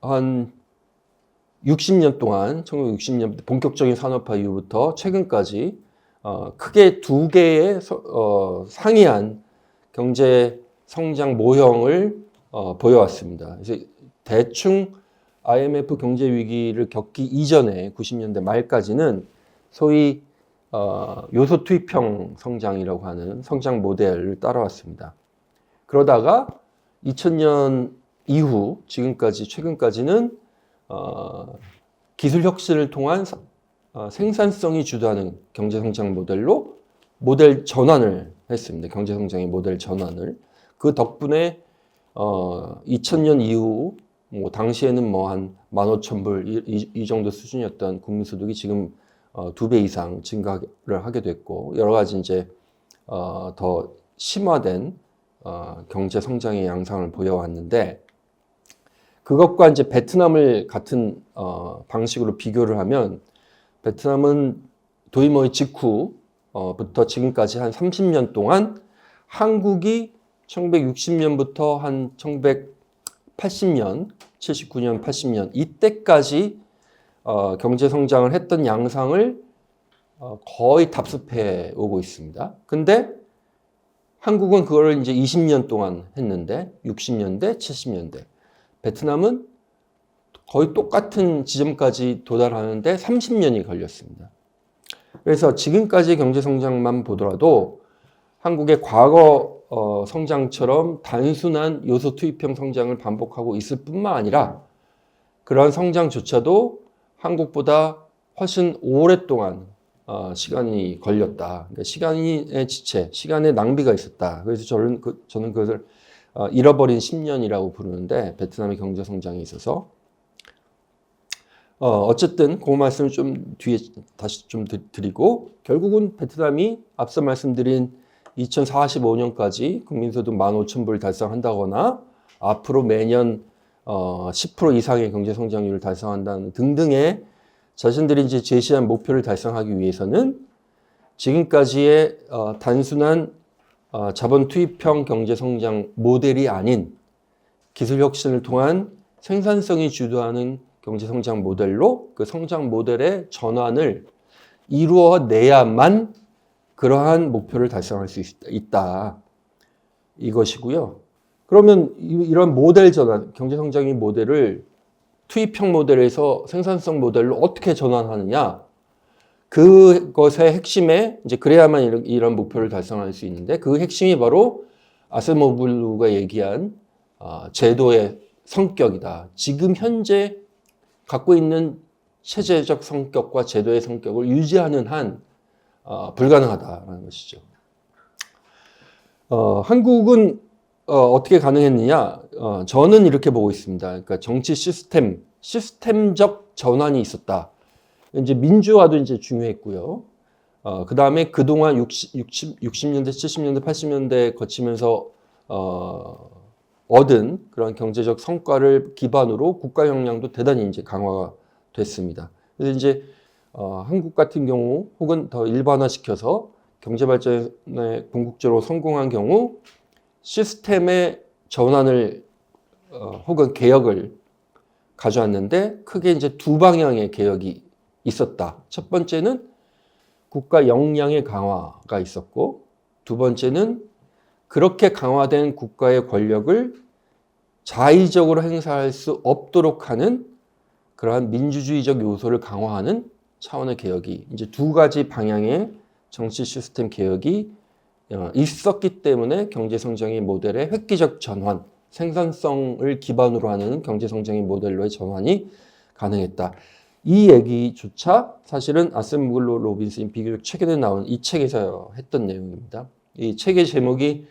한 60년 동안, 1960년 본격적인 산업화 이후부터 최근까지 크게 두 개의 상이한 경제 성장 모형을 보여왔습니다. 그래서 대충 IMF 경제 위기를 겪기 이전에 90년대 말까지는 소위 요소 투입형 성장이라고 하는 성장 모델을 따라왔습니다. 그러다가 2000년 이후 지금까지 최근까지는 기술 혁신을 통한 생산성이 주도하는 경제 성장 모델로 모델 전환을 했습니다. 경제 성장의 모델 전환을. 그 덕분에 2000년 이후 뭐 당시에는 뭐 한 15,000불 이 정도 수준이었던 국민소득이 지금 2배 이상 증가를 하게 됐고 여러 가지 이제 더 심화된 경제 성장의 양상을 보여왔는데 그것과 이제 베트남을 같은 방식으로 비교를 하면 베트남은 도이모의 직후부터 지금까지 한 30년 동안 한국이 1960년부터 한 1980년, 79년, 80년 이때까지 경제 성장을 했던 양상을 거의 답습해 오고 있습니다. 근데 한국은 그걸 이제 20년 동안 했는데 60년대, 70년대. 베트남은 거의 똑같은 지점까지 도달하는데 30년이 걸렸습니다. 그래서 지금까지의 경제 성장만 보더라도 한국의 과거 성장처럼 단순한 요소 투입형 성장을 반복하고 있을 뿐만 아니라 그러한 성장조차도 한국보다 훨씬 오랫동안 시간이 걸렸다. 그러니까 시간의 지체, 시간의 낭비가 있었다. 그래서 저는 그것을 잃어버린 10년이라고 부르는데 베트남의 경제 성장에 있어서 어쨌든 그 말씀을 좀 뒤에 다시 좀 드리고 결국은 베트남이 앞서 말씀드린 2045년까지 국민소득 15,000불 달성한다거나 앞으로 매년 10% 이상의 경제 성장률을 달성한다는 등등의 자신들이 이제 제시한 목표를 달성하기 위해서는 지금까지의 단순한 자본 투입형 경제 성장 모델이 아닌 기술 혁신을 통한 생산성이 주도하는 경제 성장 모델로 그 성장 모델의 전환을 이루어내야만 그러한 목표를 달성할 수 있다. 이것이고요. 그러면 이런 모델 전환, 경제 성장의 모델을 투입형 모델에서 생산성 모델로 어떻게 전환하느냐? 그것의 핵심에 이제 그래야만 이런 목표를 달성할 수 있는데 그 핵심이 바로 아세모블루가 얘기한 제도의 성격이다. 지금 현재 갖고 있는 체제적 성격과 제도의 성격을 유지하는 한 불가능하다라는 것이죠. 한국은 어떻게 가능했느냐? 저는 이렇게 보고 있습니다. 그러니까 정치 시스템적 전환이 있었다. 이제 민주화도 이제 중요했고요. 그 다음에 그동안 60년대, 70년대, 80년대 거치면서 얻은 그런 경제적 성과를 기반으로 국가 역량도 대단히 이제 강화가 됐습니다. 그래서 이제 한국 같은 경우 혹은 더 일반화시켜서 경제 발전에 궁극적으로 성공한 경우 시스템의 전환을 혹은 개혁을 가져왔는데 크게 이제 두 방향의 개혁이 있었다. 첫 번째는 국가 역량의 강화가 있었고 두 번째는 그렇게 강화된 국가의 권력을 자의적으로 행사할 수 없도록 하는 그러한 민주주의적 요소를 강화하는 차원의 개혁이 이제 두 가지 방향의 정치 시스템 개혁이 있었기 때문에 경제성장의 모델의 획기적 전환, 생산성을 기반으로 하는 경제성장의 모델로의 전환이 가능했다. 이 얘기조차 사실은 아셈블로 로빈슨이 비교적 최근에 나온 이 책에서 했던 내용입니다. 이 책의 제목이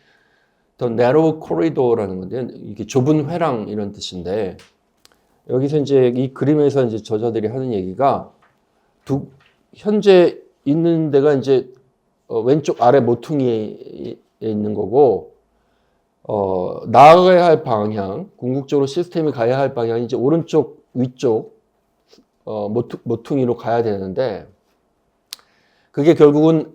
The Narrow Corridor라는 건데 이게 좁은 회랑 이런 뜻인데 여기서 이제 이 그림에서 이제 저자들이 하는 얘기가 현재 있는 데가 이제 왼쪽 아래 모퉁이에 있는 거고 나아가야 할 방향, 궁극적으로 시스템이 가야 할 방향이 이제 오른쪽 위쪽 모퉁이로 가야 되는데 그게 결국은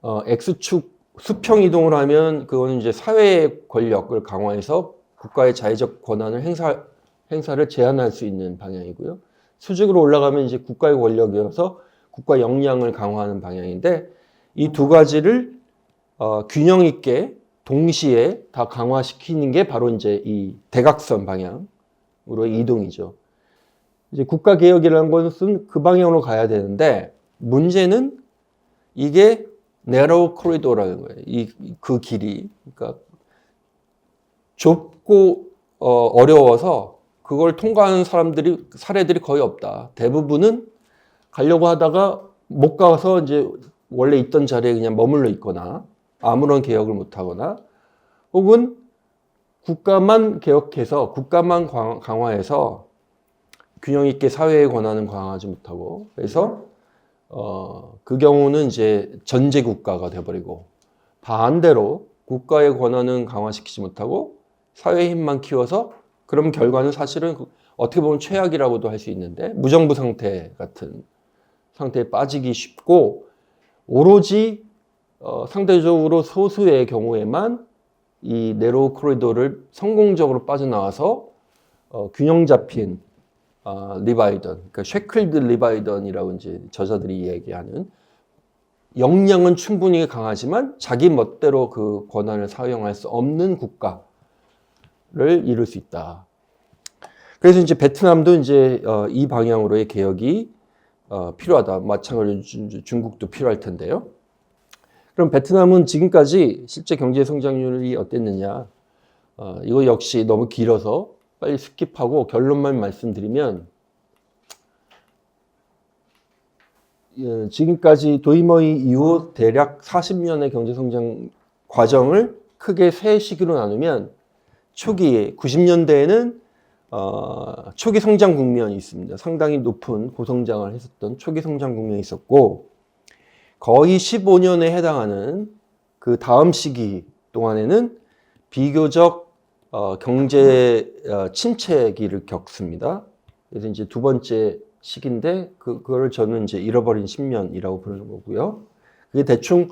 X축 수평 이동을 하면 그거는 이제 사회의 권력을 강화해서 국가의 자의적 권한을 행사를 제한할 수 있는 방향이고요. 수직으로 올라가면 이제 국가의 권력이어서 국가 역량을 강화하는 방향인데 이 두 가지를 균형 있게 동시에 다 강화시키는 게 바로 이제 이 대각선 방향으로의 이동이죠. 이제 국가 개혁이라는 것은 그 방향으로 가야 되는데 문제는 이게 narrow corridor라는 거예요. 그 길이 그러니까 좁고 어려워서 그걸 통과하는 사례들이 거의 없다. 대부분은 가려고 하다가 못 가서 이제 원래 있던 자리에 그냥 머물러 있거나 아무런 개혁을 못 하거나 혹은 국가만 개혁해서 국가만 강화해서 균형 있게 사회의 권한은 강화하지 못하고 그래서 그 경우는 이제 전제 국가가 돼버리고 반대로 국가의 권한은 강화시키지 못하고 사회의 힘만 키워서 그럼 결과는 사실은 어떻게 보면 최악이라고도 할 수 있는데 무정부 상태 같은 상태에 빠지기 쉽고 오로지 상대적으로 소수의 경우에만 이 네로우 코리도를 성공적으로 빠져나와서 균형 잡힌 리바이던, 그러니까 쉐클드 리바이던이라고 이제 저자들이 얘기하는 역량은 충분히 강하지만 자기 멋대로 그 권한을 사용할 수 없는 국가를 이룰 수 있다. 그래서 이제 베트남도 이제 이 방향으로의 개혁이 필요하다. 마찬가지로 중국도 필요할 텐데요. 그럼 베트남은 지금까지 실제 경제 성장률이 어땠느냐? 이거 역시 너무 길어서 빨리 스킵하고 결론만 말씀드리면 지금까지 도이머이 이후 대략 40년의 경제 성장 과정을 크게 세 시기로 나누면 초기에 90년대에는 초기 성장 국면이 있습니다. 상당히 높은 고성장을 했었던 초기 성장 국면이 있었고 거의 15년에 해당하는 그 다음 시기 동안에는 비교적 경제 침체기를 겪습니다. 그래서 이제 두 번째 시기인데 그거를 저는 이제 잃어버린 10년이라고 부르는 거고요. 그게 대충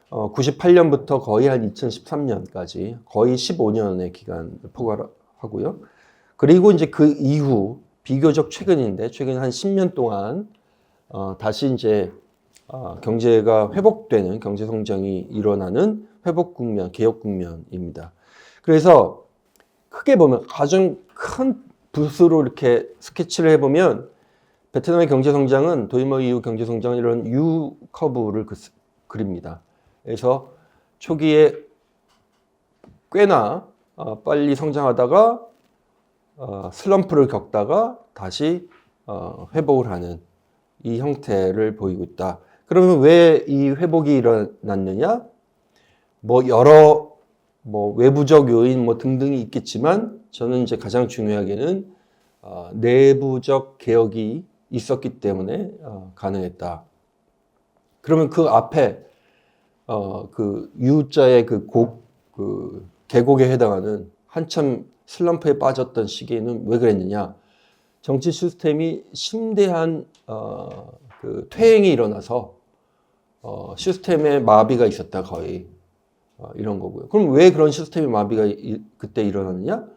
98년부터 거의 한 2013년까지 거의 15년의 기간을 포괄하고요. 그리고 이제 그 이후 비교적 최근인데 최근 한 10년 동안 다시 이제 경제가 회복되는 경제 성장이 일어나는 회복 국면, 개혁 국면입니다. 그래서 크게 보면 가장 큰 붓으로 이렇게 스케치를 해보면 베트남의 경제 성장은 도이머이 이후 경제 성장은 이런 U 커브를 그립니다. 그래서 초기에 꽤나 빨리 성장하다가 슬럼프를 겪다가 다시 회복을 하는 이 형태를 보이고 있다. 그러면 왜 이 회복이 일어났느냐? 여러 외부적 요인 등등이 있겠지만 저는 이제 가장 중요하게는 내부적 개혁이 있었기 때문에 가능했다. 그러면 그 앞에 그 U자의 그 계곡에 해당하는 한참 슬럼프에 빠졌던 시기에는 왜 그랬느냐? 정치 시스템이 심대한 그 퇴행이 일어나서 시스템에 마비가 있었다 거의 이런 거고요. 그럼 왜 그런 시스템의 마비가 그때 일어났느냐?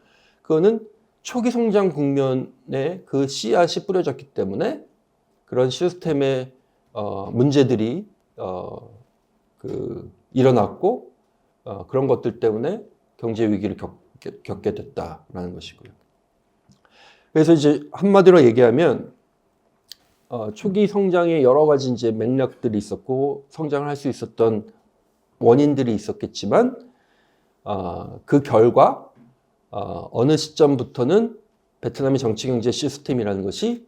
그거는 초기 성장 국면에 그 씨앗이 뿌려졌기 때문에 그런 시스템의 문제들이 일어났고 그런 것들 때문에 경제 위기를 겪게 됐다라는 것이고요. 그래서 이제 한마디로 얘기하면 초기 성장에 여러 가지 이제 맥락들이 있었고 성장을 할 수 있었던 원인들이 있었겠지만 그 결과 어느 시점부터는 베트남의 정치 경제 시스템이라는 것이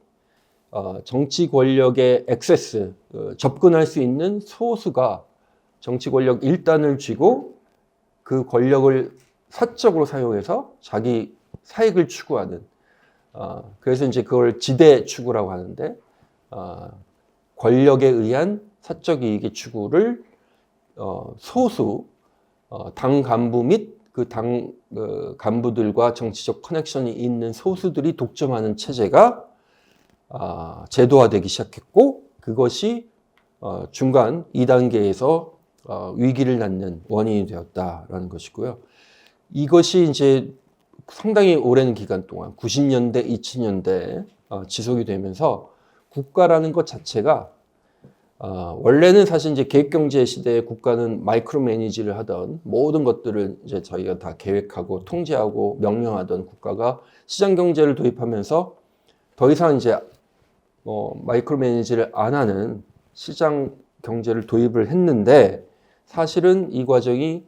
정치 권력의 액세스, 접근할 수 있는 소수가 정치 권력 일단을 쥐고 그 권력을 사적으로 사용해서 자기 사익을 추구하는 그래서 이제 그걸 지대 추구라고 하는데 권력에 의한 사적 이익의 추구를 소수 당 간부 및 그 당 간부들과 정치적 커넥션이 있는 소수들이 독점하는 체제가 제도화되기 시작했고 그것이 중간 2단계에서 위기를 낳는 원인이 되었다라는 것이고요. 이것이 이제 상당히 오랜 기간 동안 90년대, 2000년대 지속이 되면서 국가라는 것 자체가 원래는 사실 이제 계획경제 시대에 국가는 마이크로 매니지를 하던 모든 것들을 이제 저희가 다 계획하고 통제하고 명령하던 국가가 시장 경제를 도입하면서 더 이상 이제 마이크로 매니지를 안 하는 시장 경제를 도입을 했는데 사실은 이 과정이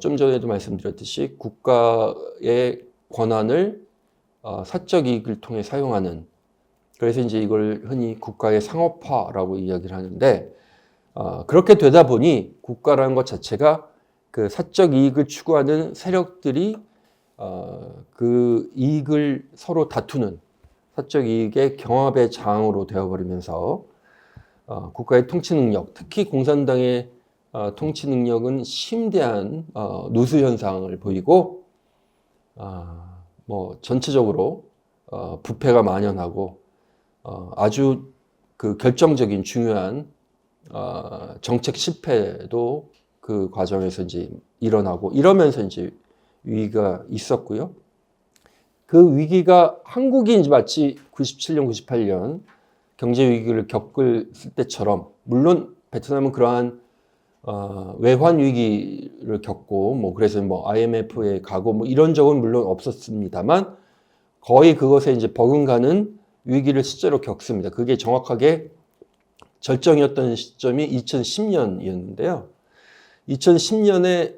좀 전에도 말씀드렸듯이 국가의 권한을 사적 이익을 통해 사용하는 그래서 이제 이걸 흔히 국가의 상업화라고 이야기를 하는데 그렇게 되다 보니 국가라는 것 자체가 그 사적 이익을 추구하는 세력들이 그 이익을 서로 다투는 사적 이익의 경합의 장으로 되어버리면서 국가의 통치 능력, 특히 공산당의 통치 능력은 심대한 누수 현상을 보이고 뭐 전체적으로 부패가 만연하고 아주 그 결정적인 중요한 정책 실패도 그 과정에서 이제 일어나고 이러면서 이제 위기가 있었고요. 그 위기가 한국이 이제 마치 97년, 98년 경제 위기를 겪을 때처럼 물론 베트남은 그러한 외환 위기를 겪고 뭐 그래서 뭐 IMF에 가고 뭐 이런 적은 물론 없었습니다만 거의 그것에 이제 버금가는 위기를 실제로 겪습니다. 그게 정확하게 절정이었던 시점이 2010년이었는데요. 2010년에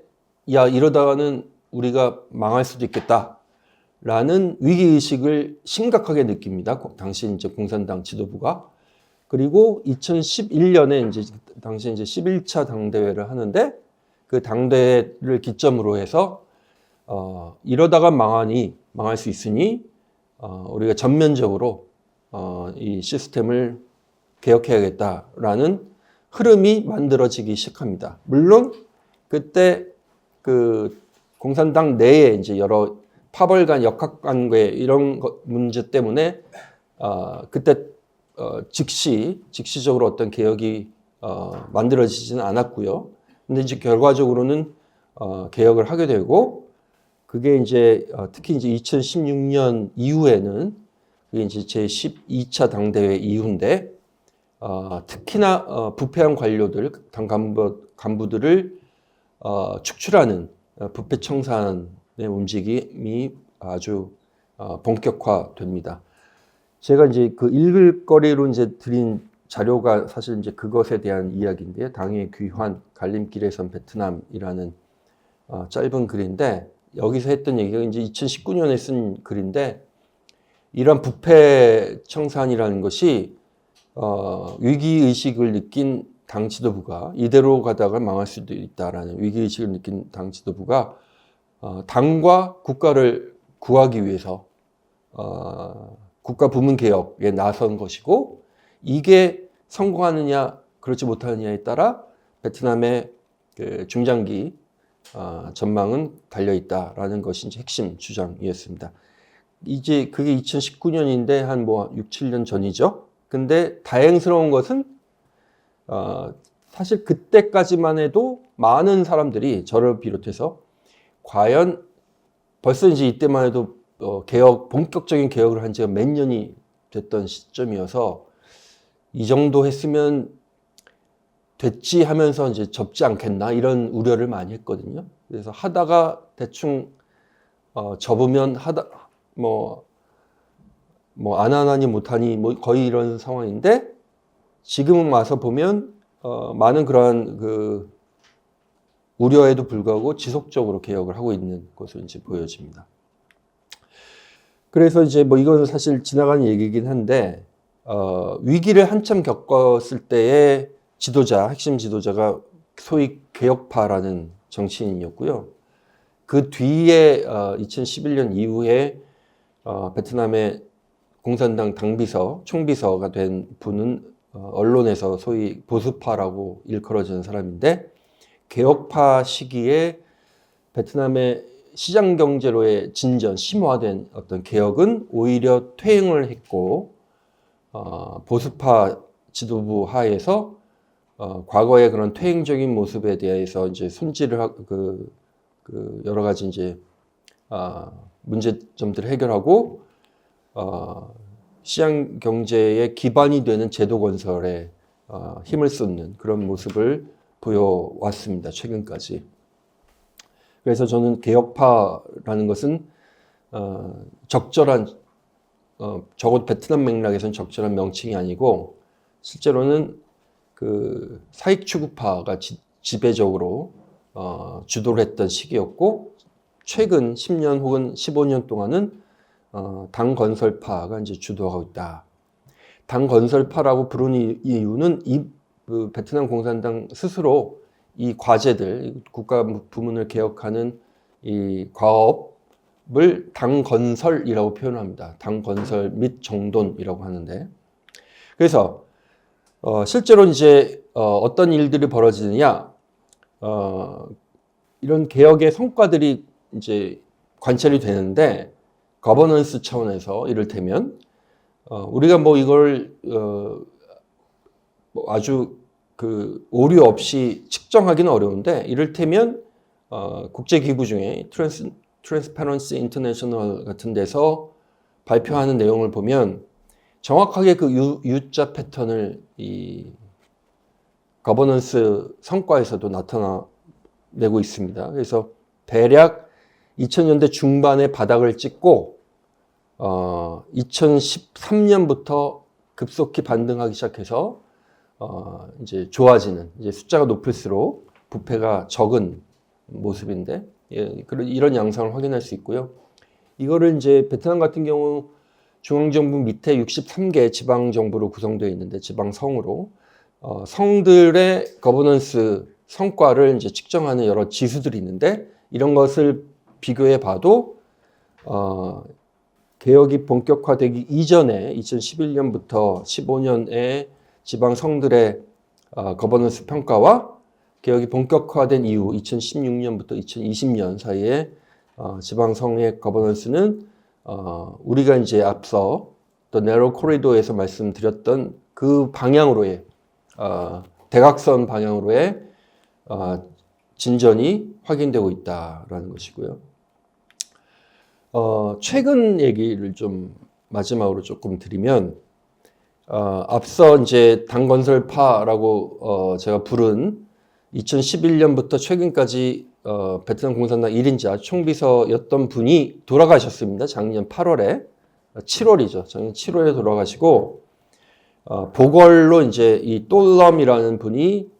야 이러다가는 우리가 망할 수도 있겠다라는 위기의식을 심각하게 느낍니다. 당시 이제 공산당 지도부가. 그리고 2011년에 이제 당시 이제 11차 당대회를 하는데 그 당대회를 기점으로 해서 이러다가 망할 수 있으니 우리가 전면적으로 이 시스템을 개혁해야겠다라는 흐름이 만들어지기 시작합니다. 물론 그때 그 공산당 내에 이제 여러 파벌 간 역학 관계 이런 문제 때문에 그때 즉시적으로 어떤 개혁이 만들어지지는 않았고요. 근데 이제 결과적으로는 개혁을 하게 되고 그게 이제 특히 이제 2016년 이후에는 그게 이제 제 12차 당대회 이후인데 특히나 부패한 관료들, 당 간부들을 축출하는 부패 청산의 움직임이 아주 본격화됩니다. 제가 이제 그 읽을 거리로 이제 드린 자료가 사실 이제 그것에 대한 이야기인데요. 당의 귀환, 갈림길에선 베트남이라는 짧은 글인데 여기서 했던 얘기가 이제 2019년에 쓴 글인데 이런 부패 청산이라는 것이 위기의식을 느낀 당 지도부가 이대로 가다가 망할 수도 있다라는 위기의식을 느낀 당 지도부가 당과 국가를 구하기 위해서 국가 부문 개혁에 나선 것이고 이게 성공하느냐 그렇지 못하느냐에 따라 베트남의 그 중장기 전망은 달려있다라는 것이 이제 핵심 주장이었습니다. 이제 그게 2019년인데 한 뭐 6, 7년 전이죠. 근데 다행스러운 것은 사실 그때까지만 해도 많은 사람들이 저를 비롯해서 과연 벌써 이제 이때만 해도 본격적인 개혁을 한 지가 몇 년이 됐던 시점이어서 이 정도 했으면 됐지 하면서 이제 접지 않겠나 이런 우려를 많이 했거든요. 그래서 하다가 대충 접으면 안 하나니 못하니 뭐 거의 이런 상황인데 지금 와서 보면 많은 그러한 그 우려에도 불구하고 지속적으로 개혁을 하고 있는 것으로 이제 보여집니다. 그래서 이제 뭐 이건 사실 지나가는 얘기긴 한데 위기를 한참 겪었을 때의 핵심 지도자가 소위 개혁파라는 정치인이었고요. 그 뒤에 2011년 이후에 베트남의 공산당 총비서가 된 분은 언론에서 소위 보수파라고 일컬어지는 사람인데 개혁파 시기에 베트남의 시장 경제로의 심화된 어떤 개혁은 오히려 퇴행을 했고 보수파 지도부 하에서 과거의 그런 퇴행적인 모습에 대해서 이제 손질을 하고 여러 가지 이제 문제점들을 해결하고 시장 경제의 기반이 되는 제도 건설에 힘을 쏟는 그런 모습을 보여왔습니다. 최근까지. 그래서 저는 개혁파라는 것은 적절한 적어도 베트남 맥락에서는 적절한 명칭이 아니고 실제로는 그 사익 추구파가 지배적으로 주도를 했던 시기였고 최근 10년 혹은 15년 동안은 당 건설파가 이제 주도하고 있다. 당 건설파라고 부르는 이유는 그 베트남 공산당 스스로 이 과제들, 국가 부문을 개혁하는 이 과업, 당 건설이라고 표현합니다. 당 건설 및 정돈이라고 하는데, 그래서 실제로 이제 어떤 일들이 벌어지느냐, 이런 개혁의 성과들이 이제 관찰이 되는데, 거버넌스 차원에서 이를테면 우리가 뭐 이걸 뭐 아주 그 오류 없이 측정하기는 어려운데, 이를테면 국제기구 중에 트랜스퍼런시 인터내셔널 같은 데서 발표하는 내용을 보면 정확하게 그 U자 패턴을 이 거버넌스 성과에서도 나타내고 있습니다. 그래서 대략 2000년대 중반에 바닥을 찍고 2013년부터 급속히 반등하기 시작해서 이제 좋아지는, 이제 숫자가 높을수록 부패가 적은 모습인데, 이런 양상을 확인할 수 있고요. 이거를 이제 베트남 같은 경우 중앙정부 밑에 63개 지방정부로 구성되어 있는데, 지방성으로 성들의 거버넌스 성과를 이제 측정하는 여러 지수들이 있는데, 이런 것을 비교해 봐도 개혁이 본격화되기 이전에 2011년부터 15년에 지방성들의 거버넌스 평가와 개혁이 본격화된 이후 2016년부터 2020년 사이에 지방성의 거버넌스는 우리가 이제 앞서 또 내로 코리도에서 말씀드렸던 그 방향으로의 대각선 방향으로의 진전이 확인되고 있다라는 것이고요. 최근 얘기를 좀 마지막으로 조금 드리면, 앞서 이제 당건설파라고 제가 부른 2011년부터 최근까지 베트남 공산당 1인자 총비서였던 분이 돌아가셨습니다. 작년 8월에, 7월이죠. 작년 7월에 돌아가시고, 보궐로 이제 이 똘럼이라는 분이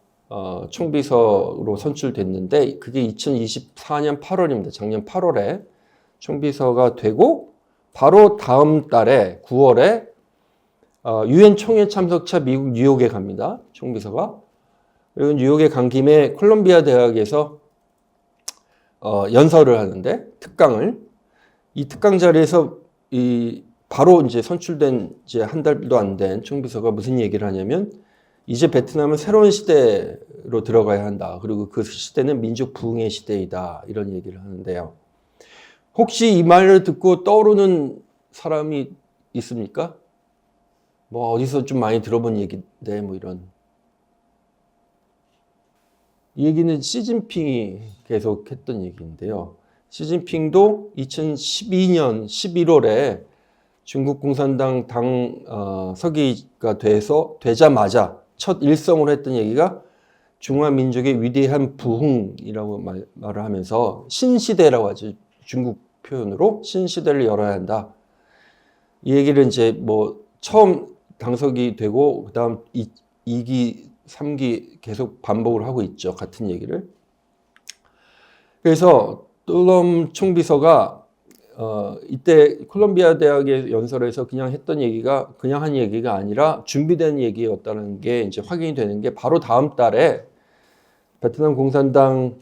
총비서로 선출됐는데, 그게 2024년 8월입니다. 작년 8월에 총비서가 되고, 바로 다음 달에 9월에 유엔 총회 참석차 미국 뉴욕에 갑니다. 총비서가. 그리고 뉴욕에 간 김에 콜롬비아 대학에서 연설을 하는데, 특강을, 이 특강 자리에서 바로 이제 선출된 이제 한 달도 안 된 총비서가 무슨 얘기를 하냐면, 이제 베트남은 새로운 시대로 들어가야 한다. 그리고 그 시대는 민족 부흥의 시대이다. 이런 얘기를 하는데요. 혹시 이 말을 듣고 떠오르는 사람이 있습니까? 뭐 어디서 좀 많이 들어본 얘기인데, 뭐 이런. 이 얘기는 시진핑이 계속 했던 얘기인데요. 시진핑도 2012년 11월에 중국 공산당 서기가 되자마자 첫 일성으로 했던 얘기가 중화민족의 위대한 부흥이라고 말을 하면서 신시대라고 하죠. 중국 표현으로 신시대를 열어야 한다. 이 얘기를 이제 뭐 처음 당석이 되고 그다음 2기, 3기 계속 반복을 하고 있죠. 같은 얘기를. 그래서 똘럼 총비서가 이때 콜롬비아 대학의 연설에서 그냥 했던 얘기가 그냥 한 얘기가 아니라 준비된 얘기였다는 게 이제 확인이 되는 게 바로 다음 달에 베트남 공산당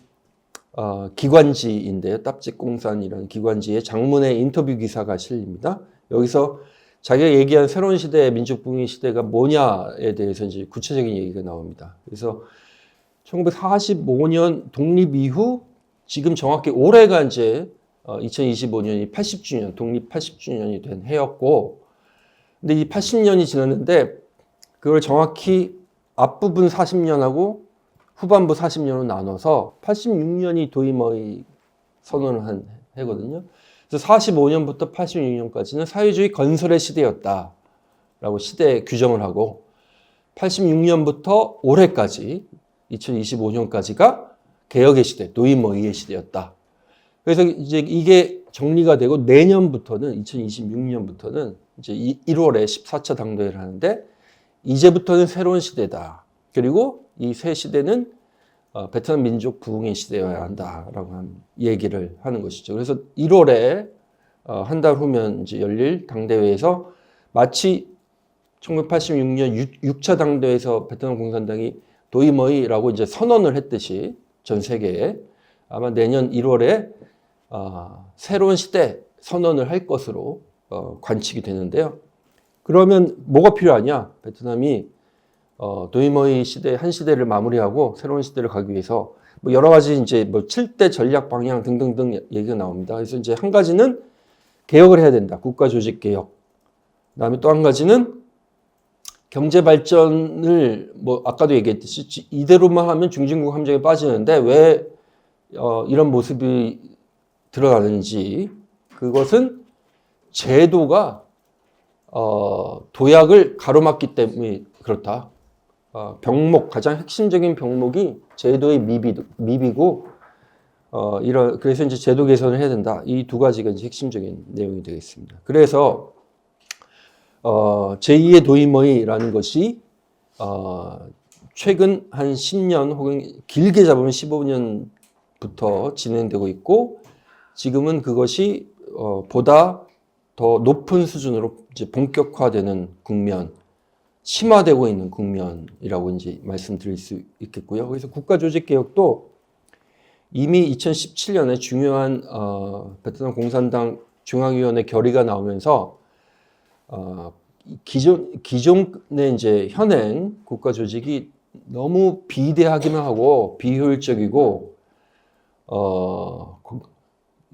기관지인데요. 탑직공산이라는 기관지의 장문의 인터뷰 기사가 실립니다. 여기서 자기가 얘기한 새로운 시대의 민족부흥의 시대가 뭐냐에 대해서 이제 구체적인 얘기가 나옵니다. 그래서 1945년 독립 이후 지금 정확히 올해가 이제 2025년이 80주년, 독립 80주년이 된 해였고, 근데 이 80년이 지났는데 그걸 정확히 앞부분 40년하고 후반부 40년으로 나눠서 86년이 도이머이 선언을 한 해거든요. 그래서 45년부터 86년까지는 사회주의 건설의 시대였다라고 시대 규정을 하고, 86년부터 올해까지 2025년까지가 개혁의 시대, 도이머이의 시대였다. 그래서 이제 이게 정리가 되고 내년부터는 2026년부터는 이제 1월에 14차 당대회를 하는데, 이제부터는 새로운 시대다. 그리고 이 새 시대는 베트남 민족 부흥의 시대여야 한다라고 얘기를 하는 것이죠. 그래서 1월에 한 달 후면 이제 열릴 당대회에서 마치 1986년 6차 당대회에서 베트남 공산당이 도이머이라고 이제 선언을 했듯이 전 세계에 아마 내년 1월에 새로운 시대 선언을 할 것으로 관측이 되는데요. 그러면 뭐가 필요하냐? 베트남이 도이머이 시대 한 시대를 마무리하고 새로운 시대를 가기 위해서 뭐 여러 가지 이제 뭐 7대 전략 방향 등등등 얘기가 나옵니다. 그래서 이제 한 가지는 개혁을 해야 된다. 국가 조직 개혁. 그다음에 또 한 가지는 경제 발전을 뭐 아까도 얘기했듯이 이대로만 하면 중진국 함정에 빠지는데 왜 이런 모습이 드러나는지, 그것은 제도가 도약을 가로막기 때문에 그렇다. 병목, 가장 핵심적인 병목이 제도의 미비고 그래서 이제 제도 개선을 해야 된다. 이 두 가지가 이제 핵심적인 내용이 되겠습니다. 그래서 제2의 도이머이라는 것이 최근 한 10년 혹은 길게 잡으면 15년부터 진행되고 있고, 지금은 그것이 보다 더 높은 수준으로 이제 본격화되는 국면, 심화되고 있는 국면이라고 이제 말씀드릴 수 있겠고요. 그래서 국가조직개혁도 이미 2017년에 중요한 베트남 공산당 중앙위원회 결의가 나오면서 기존의 이제 현행 국가조직이 너무 비대하기만 하고 비효율적이고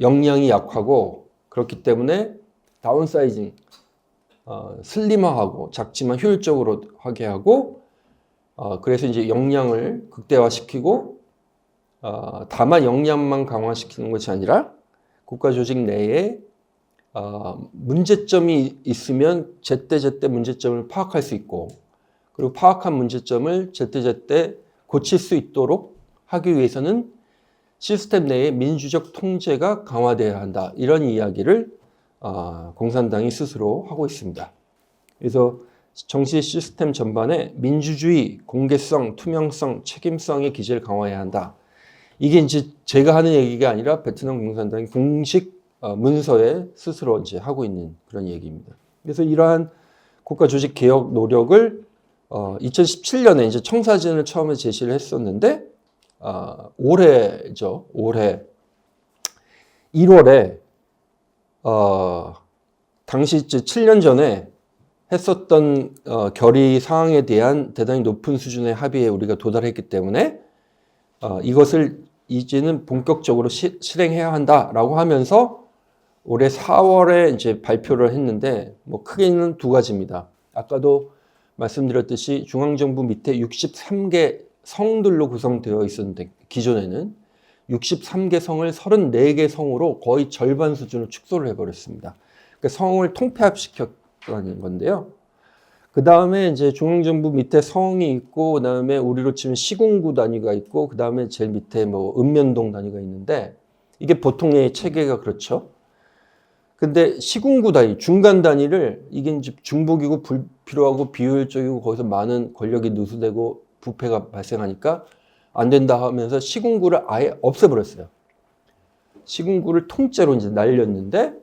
역량이 약하고 그렇기 때문에 다운사이징, 슬림화하고 작지만 효율적으로 하게 하고 그래서 이제 역량을 극대화시키고 다만 역량만 강화시키는 것이 아니라 국가조직 내에 문제점이 있으면 제때제때 문제점을 파악할 수 있고, 그리고 파악한 문제점을 제때제때 고칠 수 있도록 하기 위해서는 시스템 내에 민주적 통제가 강화돼야 한다. 이런 이야기를 공산당이 스스로 하고 있습니다. 그래서 정치 시스템 전반에 민주주의, 공개성, 투명성, 책임성의 기제를 강화해야 한다. 이게 이제 제가 하는 얘기가 아니라 베트남 공산당이 공식 문서에 스스로 이제 하고 있는 그런 얘기입니다. 그래서 이러한 국가 조직 개혁 노력을 2017년에 이제 청사진을 처음에 제시를 했었는데 올해죠. 올해 1월에 당시 이제 7년 전에 했었던 결의 사항에 대한 대단히 높은 수준의 합의에 우리가 도달했기 때문에 이것을 이제는 본격적으로 실행해야 한다라고 하면서 올해 4월에 이제 발표를 했는데 뭐 크게는 두 가지입니다. 아까도 말씀드렸듯이 중앙정부 밑에 63개 성들로 구성되어 있었는데 기존에는 63개 성을 34개 성으로 거의 절반 수준으로 축소를 해버렸습니다. 그러니까 성을 통폐합시켰다는 건데요. 그 다음에 이제 중앙정부 밑에 성이 있고, 그 다음에 우리로 치면 시군구 단위가 있고, 그 다음에 제일 밑에 뭐 읍면동 단위가 있는데, 이게 보통의 체계가 그렇죠. 근데 시군구 단위, 중간 단위를 이게 이제 중복이고 불필요하고 비효율적이고 거기서 많은 권력이 누수되고 부패가 발생하니까 안 된다 하면서 시군구를 아예 없애버렸어요. 시군구를 통째로 이제 날렸는데,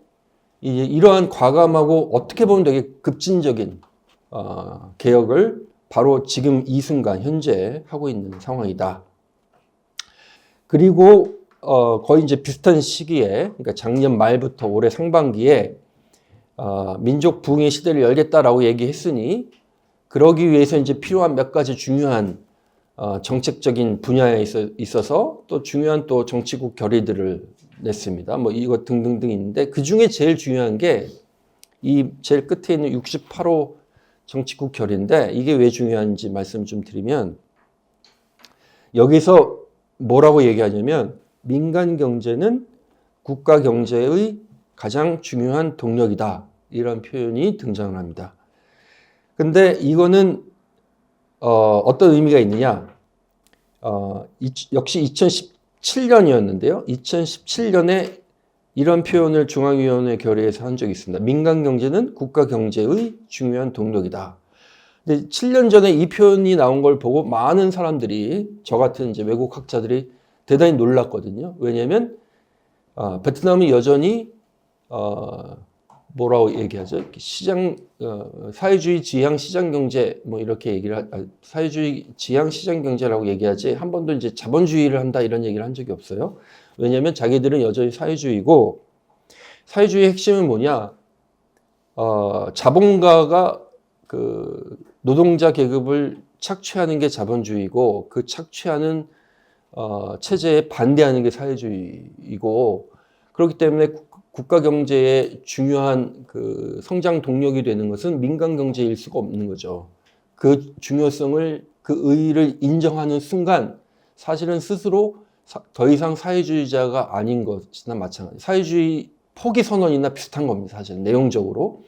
이제 이러한 과감하고 어떻게 보면 되게 급진적인 개혁을 바로 지금 이 순간 현재 하고 있는 상황이다. 그리고 거의 이제 비슷한 시기에, 그러니까 작년 말부터 올해 상반기에 민족 부흥의 시대를 열겠다라고 얘기했으니 그러기 위해서 이제 필요한 몇 가지 중요한 정책적인 분야에 있어서 또 중요한 또 정치국 결의들을 냈습니다. 뭐 이것 등등등 있는데 그 중에 제일 중요한 게 이 제일 끝에 있는 68호 정치국 결의인데 이게 왜 중요한지 말씀 좀 드리면 여기서 뭐라고 얘기하냐면 민간 경제는 국가 경제의 가장 중요한 동력이다. 이런 표현이 등장을 합니다. 근데 이거는 어떤 의미가 있느냐? 역시 2017년이었는데요. 2017년에 이런 표현을 중앙위원회 결의에서 한 적이 있습니다. 민간 경제는 국가 경제의 중요한 동력이다. 근데 7년 전에 이 표현이 나온 걸 보고 많은 사람들이, 저 같은 이제 외국 학자들이 대단히 놀랐거든요. 왜냐하면 베트남이 여전히 뭐라고 얘기하죠? 시장 사회주의 지향 시장 경제 뭐 이렇게 사회주의 지향 시장 경제라고 얘기하지 한 번도 이제 자본주의를 한다 이런 얘기를 한 적이 없어요. 왜냐하면 자기들은 여전히 사회주의고 사회주의의 핵심은 뭐냐? 자본가가 그 노동자 계급을 착취하는 게 자본주의고 그 착취하는 체제에 반대하는 게 사회주의이고 그렇기 때문에 국가 경제의 중요한 그 성장 동력이 되는 것은 민간 경제일 수가 없는 거죠. 그 중요성을 그 의의를 인정하는 순간 사실은 스스로 더 이상 사회주의자가 아닌 것이나 마찬가지. 사회주의 포기 선언이나 비슷한 겁니다. 사실 내용적으로.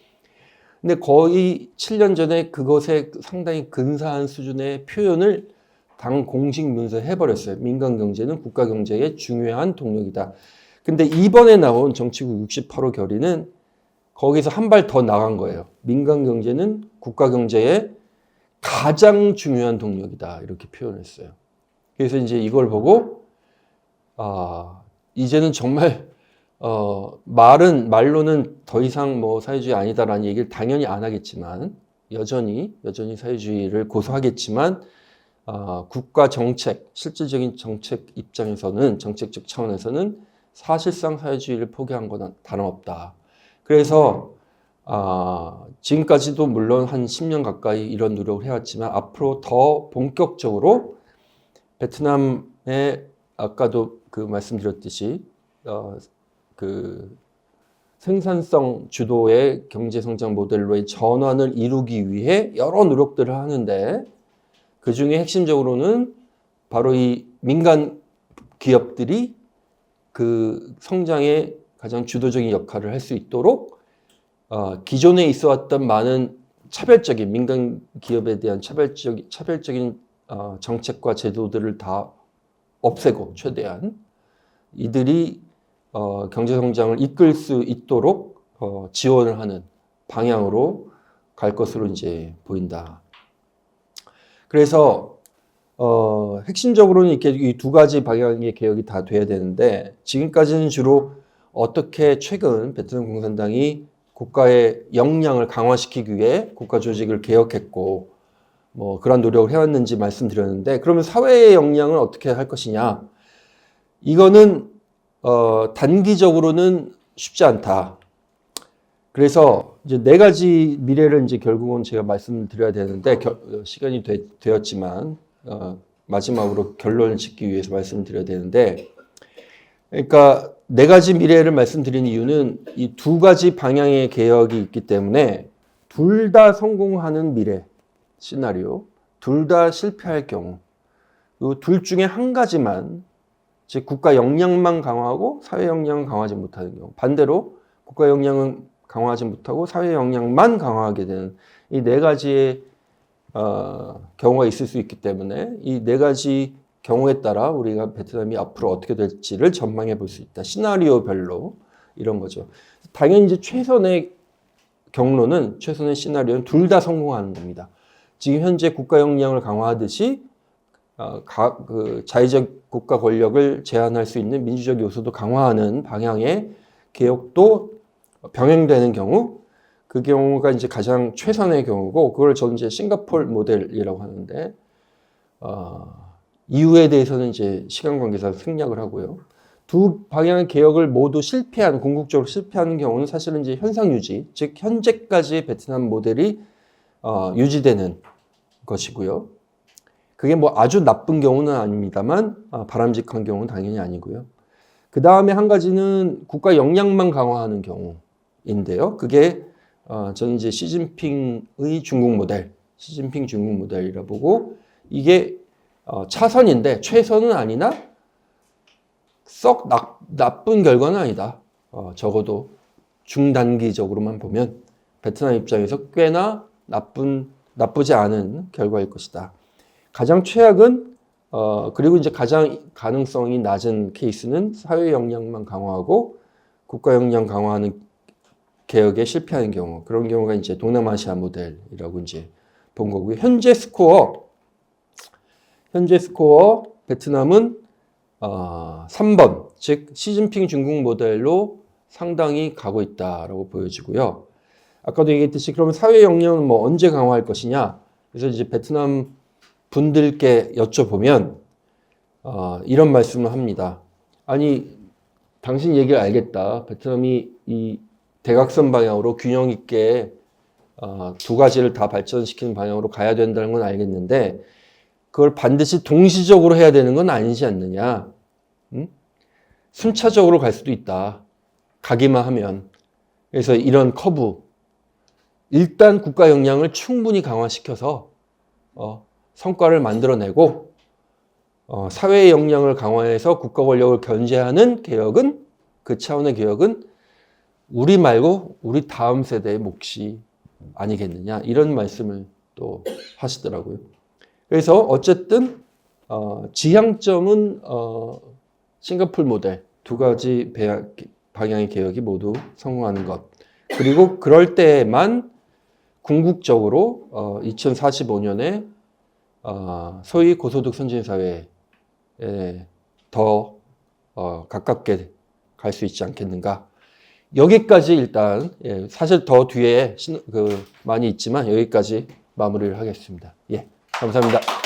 근데 거의 7년 전에 그것에 상당히 근사한 수준의 표현을 당 공식 문서에 해버렸어요. 민간 경제는 국가 경제의 중요한 동력이다. 근데 이번에 나온 정치국 68호 결의는 거기서 한 발 더 나간 거예요. 민간 경제는 국가 경제의 가장 중요한 동력이다. 이렇게 표현했어요. 그래서 이제 이걸 보고, 이제는 정말, 말로는 더 이상 뭐 사회주의 아니다라는 얘기를 당연히 안 하겠지만, 여전히 사회주의를 고수하겠지만, 국가 정책, 실질적인 정책 입장에서는, 정책적 차원에서는 사실상 사회주의를 포기한 건 다름없다. 그래서 지금까지도 물론 한 10년 가까이 이런 노력을 해왔지만 앞으로 더 본격적으로 베트남의 아까도 그 말씀드렸듯이 그 생산성 주도의 경제성장 모델로의 전환을 이루기 위해 여러 노력들을 하는데 그 중에 핵심적으로는 바로 이 민간 기업들이 그 성장에 가장 주도적인 역할을 할 수 있도록 기존에 있어 왔던 많은 차별적인 민간 기업에 대한 차별적인 정책과 제도들을 다 없애고 최대한 이들이 경제 성장을 이끌 수 있도록 지원을 하는 방향으로 갈 것으로 이제 보인다. 그래서 핵심적으로는 이렇게 이 두 가지 방향의 개혁이 다 돼야 되는데 지금까지는 주로 어떻게 최근 베트남 공산당이 국가의 역량을 강화시키기 위해 국가 조직을 개혁했고 뭐 그런 노력을 해왔는지 말씀드렸는데 그러면 사회의 역량을 어떻게 할 것이냐? 이거는 단기적으로는 쉽지 않다. 그래서 이제 네 가지 미래를 이제 결국은 제가 말씀드려야 되는데 시간이 되었지만 마지막으로 결론을 짓기 위해서 말씀드려야 되는데 그러니까 네 가지 미래를 말씀드린 이유는 이 두 가지 방향의 개혁이 있기 때문에 둘 다 성공하는 미래 시나리오, 둘 다 실패할 경우 그리고 둘 중에 한 가지만 즉 국가 역량만 강화하고 사회 역량은 강화하지 못하는 경우 반대로 국가 역량은 강화하지 못하고 사회 역량만 강화하게 되는 이 네 가지의 경우가 있을 수 있기 때문에 이 네 가지 경우에 따라 우리가 베트남이 앞으로 어떻게 될지를 전망해 볼 수 있다. 시나리오별로 이런 거죠. 당연히 이제 최선의 시나리오는 둘 다 성공하는 겁니다. 지금 현재 국가 역량을 강화하듯이 그 자의적 국가 권력을 제한할 수 있는 민주적 요소도 강화하는 방향의 개혁도 병행되는 경우 그 경우가 이제 가장 최선의 경우고 그걸 저는 이제 싱가포르 모델이라고 하는데 이유에 대해서는 이제 시간 관계상 생략을 하고요. 두 방향의 개혁을 모두 궁극적으로 실패하는 경우는 사실은 이제 현상 유지, 즉 현재까지의 베트남 모델이 유지되는 것이고요. 그게 뭐 아주 나쁜 경우는 아닙니다만 바람직한 경우는 당연히 아니고요. 그 다음에 한 가지는 국가 역량만 강화하는 경우인데요. 그게 저는 이제 시진핑의 중국 모델, 시진핑 중국 모델이라 보고 이게 차선인데 최선은 아니나 썩 나쁜 결과는 아니다. 적어도 중단기적으로만 보면 베트남 입장에서 꽤나 나쁘지 않은 결과일 것이다. 가장 최악은 그리고 이제 가장 가능성이 낮은 케이스는 사회 역량만 강화하고 국가 역량 강화하는 개혁에 실패하는 경우 그런 경우가 이제 동남아시아 모델이라고 이제 본 거고요. 현재 스코어 베트남은 3번 즉 시진핑 중국 모델로 상당히 가고 있다라고 보여지고요. 아까도 얘기했듯이 그러면 사회 역량은 뭐 언제 강화할 것이냐? 그래서 이제 베트남 분들께 여쭤보면 이런 말씀을 합니다. 아니, 당신 얘기를 알겠다. 베트남이 이 대각선 방향으로 균형 있게 두 가지를 다 발전시키는 방향으로 가야 된다는 건 알겠는데 그걸 반드시 동시적으로 해야 되는 건 아니지 않느냐. 응? 순차적으로 갈 수도 있다. 가기만 하면. 그래서 이런 커브. 일단 국가 역량을 충분히 강화시켜서 성과를 만들어내고 사회의 역량을 강화해서 국가 권력을 견제하는 개혁은 그 차원의 개혁은 우리 말고 우리 다음 세대의 몫이 아니겠느냐 이런 말씀을 또 하시더라고요. 그래서 어쨌든 지향점은 싱가포르 모델 두 가지 방향의 개혁이 모두 성공하는 것. 그리고 그럴 때에만 궁극적으로 2045년에 소위 고소득 선진 사회에 더 가깝게 갈 수 있지 않겠는가. 여기까지 일단 사실 더 뒤에 많이 있지만 여기까지 마무리를 하겠습니다. 예, 감사합니다.